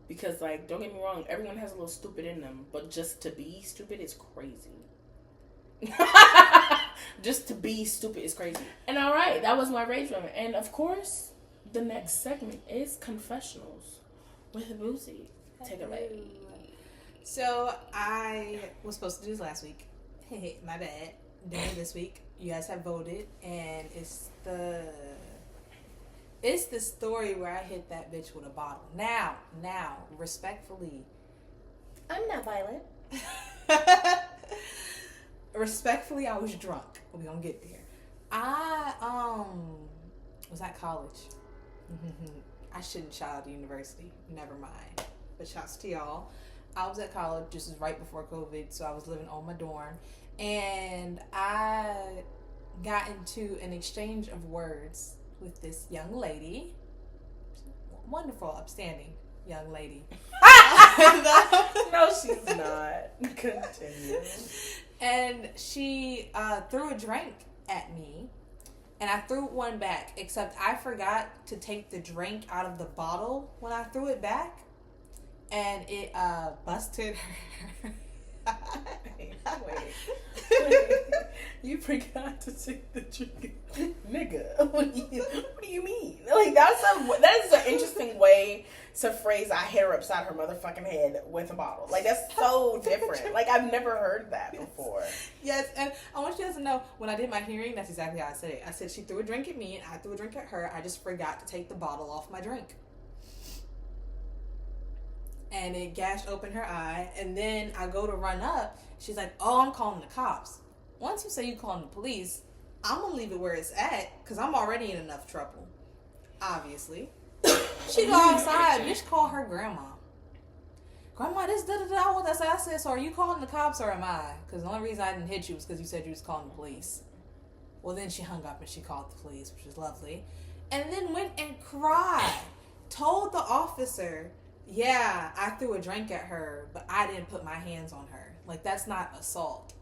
Because, like, don't get me wrong, everyone has a little stupid in them, but just to be stupid is crazy. Just to be stupid is crazy. And alright, that was my rage moment. And of course, the next segment is Confessionals with Boozy. Take it away. So, I was supposed to do this last week. My bad. Doing it this week. You guys have voted, and it's the story where I hit that bitch with a bottle. Now, respectfully. I'm not violent. respectfully, I was drunk. We gonna get there. I was at college. I shouldn't shout out the university. Never mind. But shouts to y'all. I was at college. This was right before COVID, so I was living on my dorm, and I got into an exchange of words with this young lady. Wonderful, upstanding young lady. No, she's not. Continue. And she threw a drink at me, and I threw one back, except I forgot to take the drink out of the bottle when I threw it back, and it busted her. Wait. You forgot to take the drink, nigga. What do you mean? Like that is an interesting way to phrase "I hit her upside her motherfucking head with a bottle." Like that's so different. Like I've never heard that before. Yes, and I want you guys to know when I did my hearing, that's exactly how I said it. I said she threw a drink at me, and I threw a drink at her. I just forgot to take the bottle off my drink. And it gashed open her eye, and then I go to run up. She's like, "Oh, I'm calling the cops." Once you say you calling the police, I'm gonna leave it where it's at, because I'm already in enough trouble. Obviously. She go outside, bitch, call her grandma. Grandma, this da-da-da, what that's. I said, so are you calling the cops or am I? Because the only reason I didn't hit you was because you said you was calling the police. Well, then she hung up and she called the police, which is lovely. And then went and cried. Told the officer, yeah, I threw a drink at her, but I didn't put my hands on her. Like, that's not assault.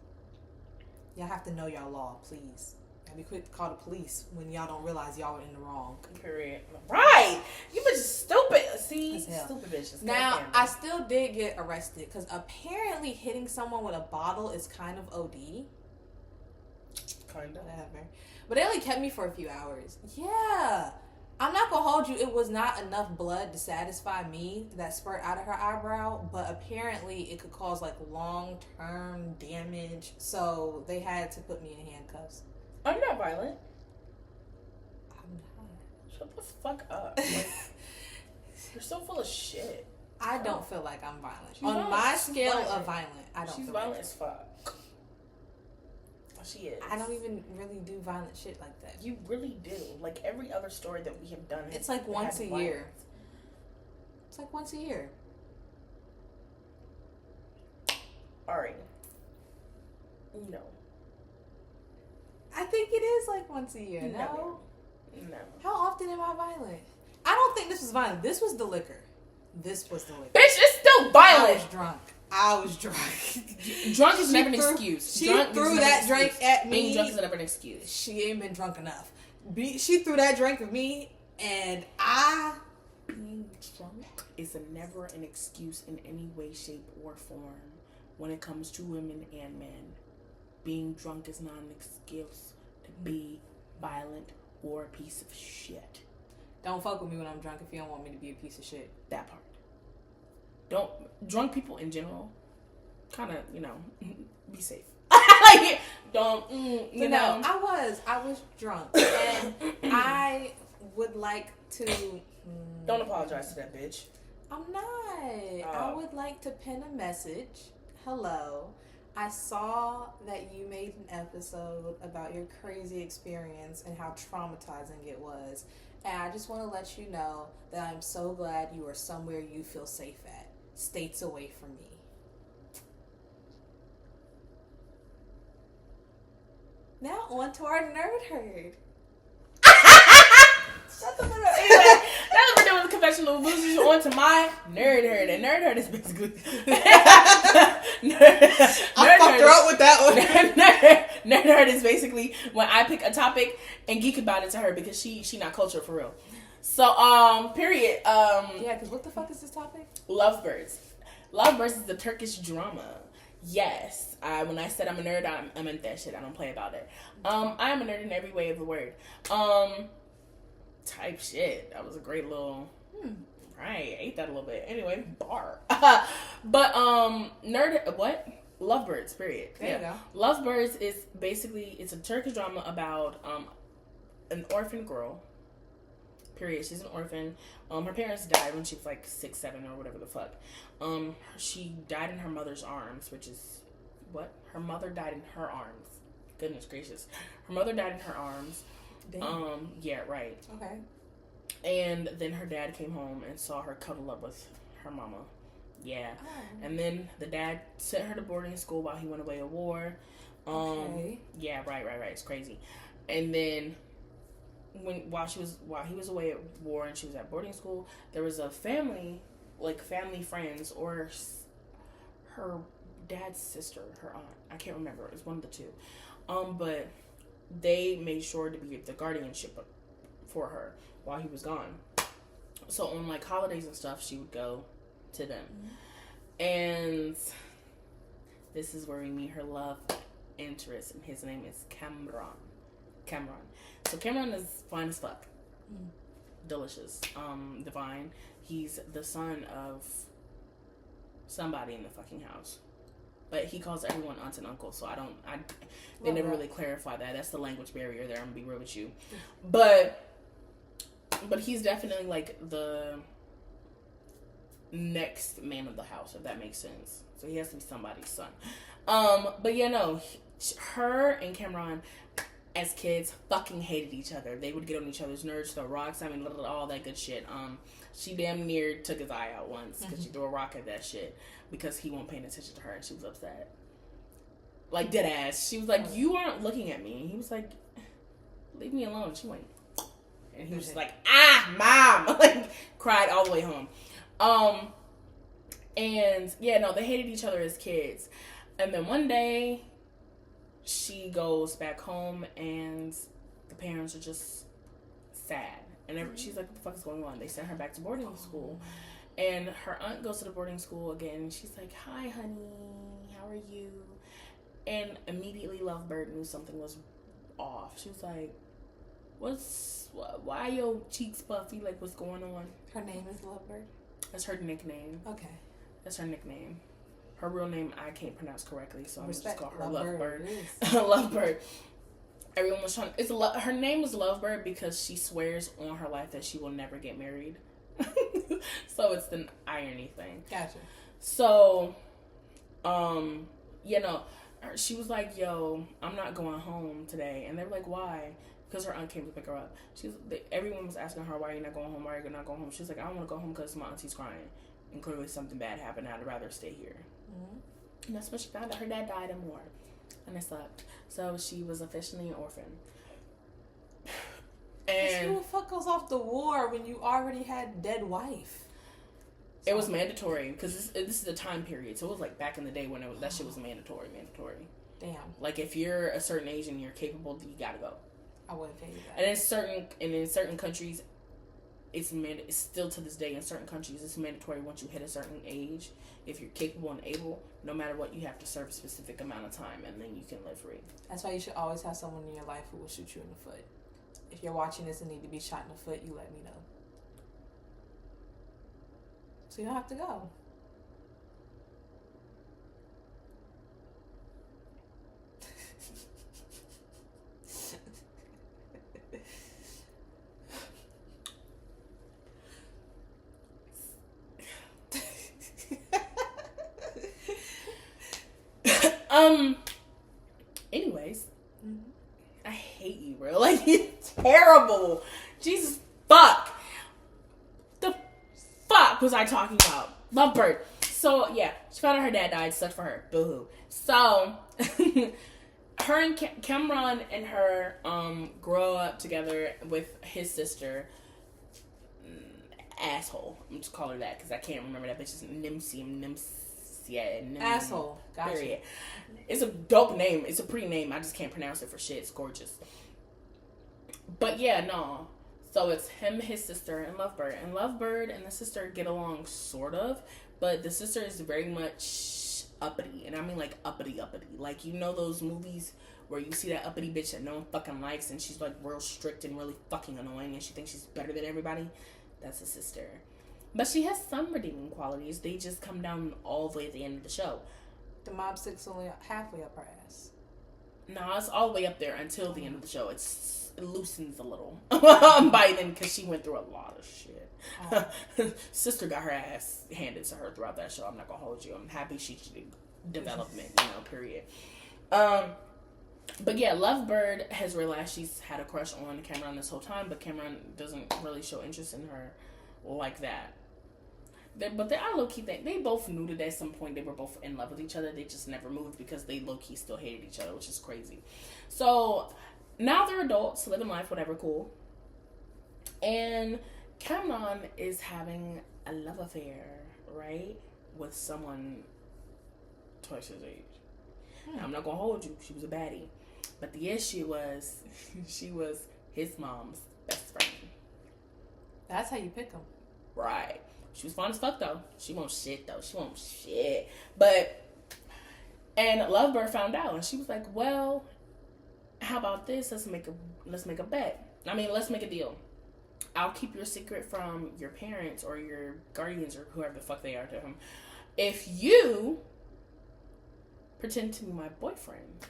Y'all have to know y'all law, please. And be quick to call the police when y'all don't realize y'all are in the wrong. Period. Right. You bitch stupid. See? Stupid bitches. Now, I still did get arrested because apparently hitting someone with a bottle is kind of OD. Kind of. Whatever. But they only kept me for a few hours. Yeah. I'm not gonna hold you. It was not enough blood to satisfy me that spurt out of her eyebrow, but apparently it could cause like long-term damage. So they had to put me in handcuffs. I'm not violent. I'm not. Shut the fuck up. Like, you're so full of shit. I don't feel like I'm violent. She's On violent. my She's scale violent. of violent, I don't She's feel violent like as fuck. She is. I don't even really do violent shit like that. You really do. Like every other story that we have done. It's like once a year. It's like once a year. Ari. No. I think it is like once a year. No. No. How often am I violent? I don't think this was violent. This was the liquor. This was the liquor. Bitch, it's still I violent. was drunk. I was drunk. Drunk is never an excuse. She Drunk threw is that never an drink excuse. at me. Being drunk is never an excuse. She ain't been drunk enough. She threw that drink at me, and I... Being drunk is never an excuse in any way, shape, or form when it comes to women and men. Being drunk is not an excuse to be violent or a piece of shit. Don't fuck with me when I'm drunk if you don't want me to be a piece of shit. That part. Don't drunk people in general kind of, be safe. Like, don't, you know. I was drunk, and I would like to. Don't apologize to that bitch. I'm not. I would like to pin a message. Hello. I saw that you made an episode about your crazy experience and how traumatizing it was. And I just want to let you know that I'm so glad you are somewhere you feel safe at. States away from me. Now on to our nerd herd. Shut the fuck up. Anyway, now that we're done with the confessional booze, on to my nerd herd. And nerd herd is basically I fucked her up with that one. Nerd herd is basically when I pick a topic and geek about it to her because she not cultured for real. So period. Yeah, because what the fuck is this topic? Lovebirds. Lovebirds is the Turkish drama. Yes. When I said I'm a nerd, I meant that shit. I don't play about it. I am a nerd in every way of the word. Type shit. That was a great little... Right. Ate that a little bit. Anyway, bar. But, nerd... What? Lovebirds, period. There you go. Lovebirds is basically... It's a Turkish drama about an orphan girl. Period. She's an orphan. Her parents died when she was like 6, 7 or whatever the fuck. She died in her mother's arms, which is what? Her mother died in her arms. Goodness gracious. Her mother died in her arms. Damn. Yeah, right. Okay. And then her dad came home and saw her cuddle up with her mama. Yeah. Oh. And then the dad sent her to boarding school while he went away to war. Okay. Yeah, right. It's crazy. And then while he was away at war and she was at boarding school, there was a family friends or her dad's sister, her aunt. I can't remember. It was one of the two. But they made sure to be the guardianship for her while he was gone. So on like holidays and stuff, she would go to them. Mm-hmm. And this is where we meet her love interest, and his name is Cameron. So Cameron is fine as fuck. Mm. Delicious. Divine. He's the son of somebody in the fucking house. But he calls everyone aunt and uncle, so they never really clarify that. That's the language barrier there, I'm gonna be real with you. But he's definitely like the next man of the house, if that makes sense. So he has to be somebody's son. But yeah, no, her and Cameron as kids fucking hated each other. They would get on each other's nerves, throw rocks, I mean, all that good shit. She damn near took his eye out once because she threw a rock at that shit because he wasn't paying attention to her and she was upset. Like, dead ass. She was like, you aren't looking at me. And he was like, leave me alone. She went, and he was just like, mom! Like, cried all the way home. And yeah, no, they hated each other as kids. And then one day, she goes back home and the parents are just sad. And she's like, what the fuck is going on? They sent her back to boarding school. And her aunt goes to the boarding school again. And she's like, hi, honey. How are you? And immediately Lovebird knew something was off. She was like, why are your cheeks puffy? Like, what's going on? Her name is Lovebird? That's her nickname. Okay. That's her nickname. Her real name I can't pronounce correctly, so I'm just call her Lovebird. Lovebird. Everyone was trying. Her name is Lovebird because she swears on her life that she will never get married. So it's the irony thing. Gotcha. So, she was like, "Yo, I'm not going home today," and they were like, "Why?" Because her aunt came to pick her up. Everyone was asking her, "Why are you not going home? Why are you not going home?" She's like, "I don't want to go home because my auntie's crying, and clearly something bad happened. I'd rather stay here." Mm-hmm. And that's when she found out her dad died in war, and it sucked. So she was officially an orphan. And who the fuck goes off the war when you already had dead wife? It was mandatory because this is the time period. So it was like back in the day when that shit was mandatory. Damn. Like if you're a certain age and you're capable, you gotta go. I wouldn't pay you that. And in certain countries, it's still to this day in certain countries it's mandatory once you hit a certain age. If you're capable and able, no matter what, you have to serve a specific amount of time and then you can live free. That's why you should always have someone in your life who will shoot you in the foot. If you're watching this and need to be shot in the foot, you let me know. So you don't have to go. Anyways, I hate you, bro. Like, it's terrible. Jesus fuck. The fuck was I talking about? Lovebird. So, yeah, she found out her dad died. Sucked for her. Boo-hoo. So, her and Cameron and her grow up together with his sister. Asshole. I'm just calling her that because I can't remember that bitch's Asshole. Gotcha. Period. It's a dope name. It's a pretty name. I just can't pronounce it for shit. It's gorgeous. But yeah, no. So it's him, his sister, and Lovebird. And Lovebird and the sister get along sort of, but the sister is very much uppity. And I mean like uppity. Like, you know those movies where you see that uppity bitch that no one fucking likes and she's like real strict and really fucking annoying and she thinks she's better than everybody? That's a sister. But she has some redeeming qualities. They just come down all the way at the end of the show. The mob stick's only halfway up her ass. Nah, it's all the way up there until the end of the show. It loosens a little by then because she went through a lot of shit. Oh. Sister got her ass handed to her throughout that show. I'm not gonna hold you. I'm happy she development, period. But yeah, Lovebird has realized she's had a crush on Cameron this whole time, but Cameron doesn't really show interest in her like that. But I low-key think they both knew that at some point they were both in love with each other. They just never moved because they low-key still hated each other, which is crazy. So now they're adults, living life, whatever, cool. And Cameron is having a love affair, right, with someone twice his age. Now, I'm not gonna hold you. She was a baddie, but the issue was she was his mom's best friend. That's how you pick them, right? She was fine as fuck though. She won't shit though. She won't shit. And Lovebird found out, and she was like, "Well, how about this? Let's make a bet. I mean, let's make a deal. I'll keep your secret from your parents or your guardians or whoever the fuck they are to him. If you pretend to be my boyfriend,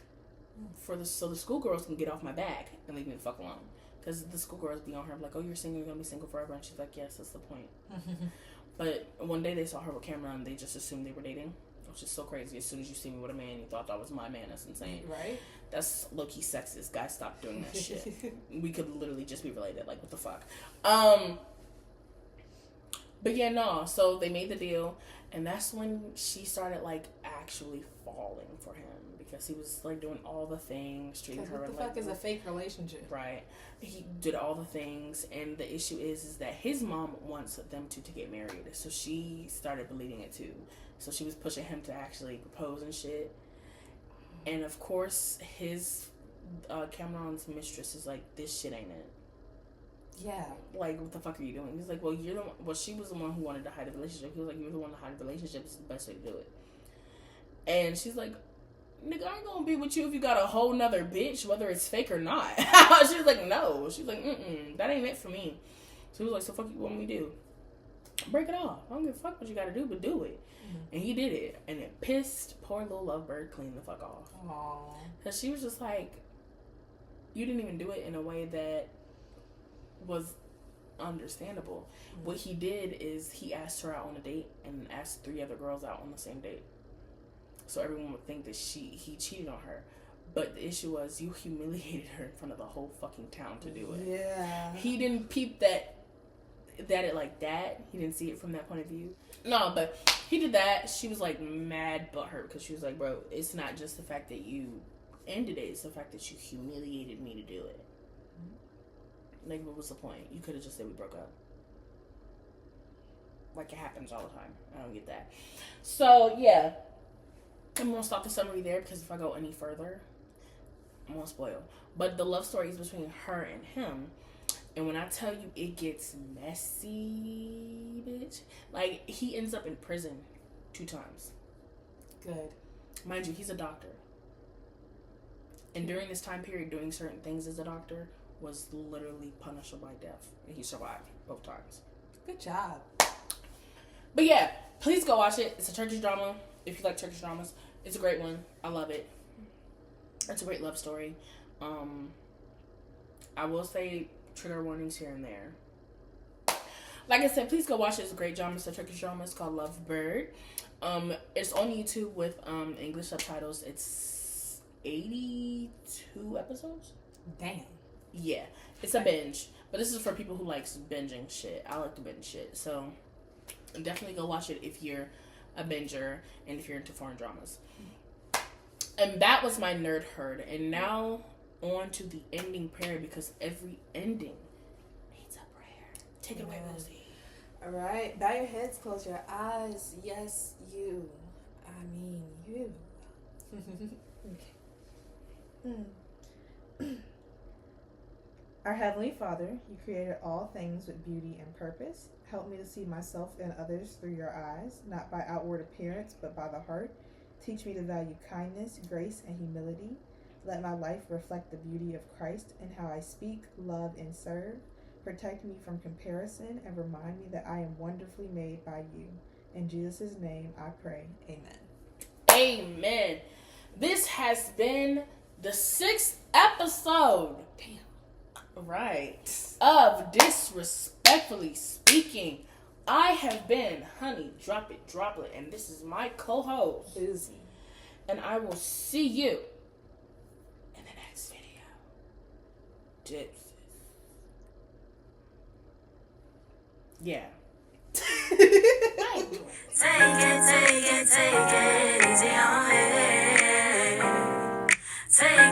so the schoolgirls can get off my back and leave me the fuck alone." Because the schoolgirls be on her like, "Oh, you're single. You're gonna be single forever," and she's like, "Yes, that's the point." But one day they saw her with Cameron, they just assumed they were dating, which is so crazy. As soon as you see me with a man, you thought that was my man. That's insane. Right? That's low-key sexist. Guys, stop doing that shit. We could literally just be related. Like, what the fuck? But yeah, no. So they made the deal, and that's when she started, like, actually falling for him. Because he was, like, doing all the things, treating her what the like... fuck is a fake relationship? Right. He did all the things, and the issue is that his mom wants them to get married. So she started believing it, too. So she was pushing him to actually propose and shit. And, of course, his... Cameron's mistress is like, "This shit ain't it." Yeah. Like, what the fuck are you doing? He's like, "Well, you're the one..." Well, she was the one who wanted to hide the relationship. He was like, "You're the one to hide the relationship. This is the best way to do it." And she's like, "Nigga, I ain't gonna be with you if you got a whole nother bitch, whether it's fake or not." She was like, "No." She's like, "That ain't it for me." So he was like, "So fuck you want me to do? Break it off. I don't give a fuck what you gotta do, but do it." And he did it. And it pissed poor little Lovebird clean the fuck off. Aww. Because she was just like, you didn't even do it in a way that was understandable. What he did is he asked her out on a date and asked 3 other girls out on the same date. So everyone would think that he cheated on her. But the issue was you humiliated her in front of the whole fucking town to do it. Yeah. He didn't peep that it like that. He didn't see it from that point of view. No, but he did that. She was like mad butthurt because she was like, "Bro, it's not just the fact that you ended it. It's the fact that you humiliated me to do it. Like, what was the point? You could have just said we broke up. Like, it happens all the time. I don't get that." So, yeah. I'm going to stop the summary there because if I go any further, I'm going to spoil. But the love story is between her and him. And when I tell you it gets messy, bitch. Like, he ends up in prison 2 times. Good. Mind you, he's a doctor. And during this time period, doing certain things as a doctor was literally punishable by death. And he survived both times. Good job. But yeah, please go watch it. It's a Turkish drama. If you like Turkish dramas, it's a great one. I love it. It's a great love story. I will say trigger warnings here and there. Like I said, please go watch it. It's a great drama. It's a Turkish drama. It's called Lovebird. It's on YouTube with English subtitles. It's 82 episodes. Damn. Yeah, it's a binge. But this is for people who likes binging shit. I like to binge shit. So definitely go watch it if you're a binger and if you're into foreign dramas. And that was my nerd herd. And now on to the ending prayer, because every ending needs a prayer. Take it away, Rosie. All right. Bow your heads, close your eyes. Yes, you. I mean, you. Okay. Our Heavenly Father, you created all things with beauty and purpose. Help me to see myself and others through your eyes, not by outward appearance, but by the heart. Teach me to value kindness, grace, and humility. Let my life reflect the beauty of Christ in how I speak, love, and serve. Protect me from comparison and remind me that I am wonderfully made by you. In Jesus' name I pray. Amen. Amen. This has been the 6th episode. Damn. Right. Of Disrespectfully Speaking. I have been Honey Drop It Droplet, and this is my co-host, Boozy. and I will see you in the next video. Dipses. Yeah. Take it easy on me. Take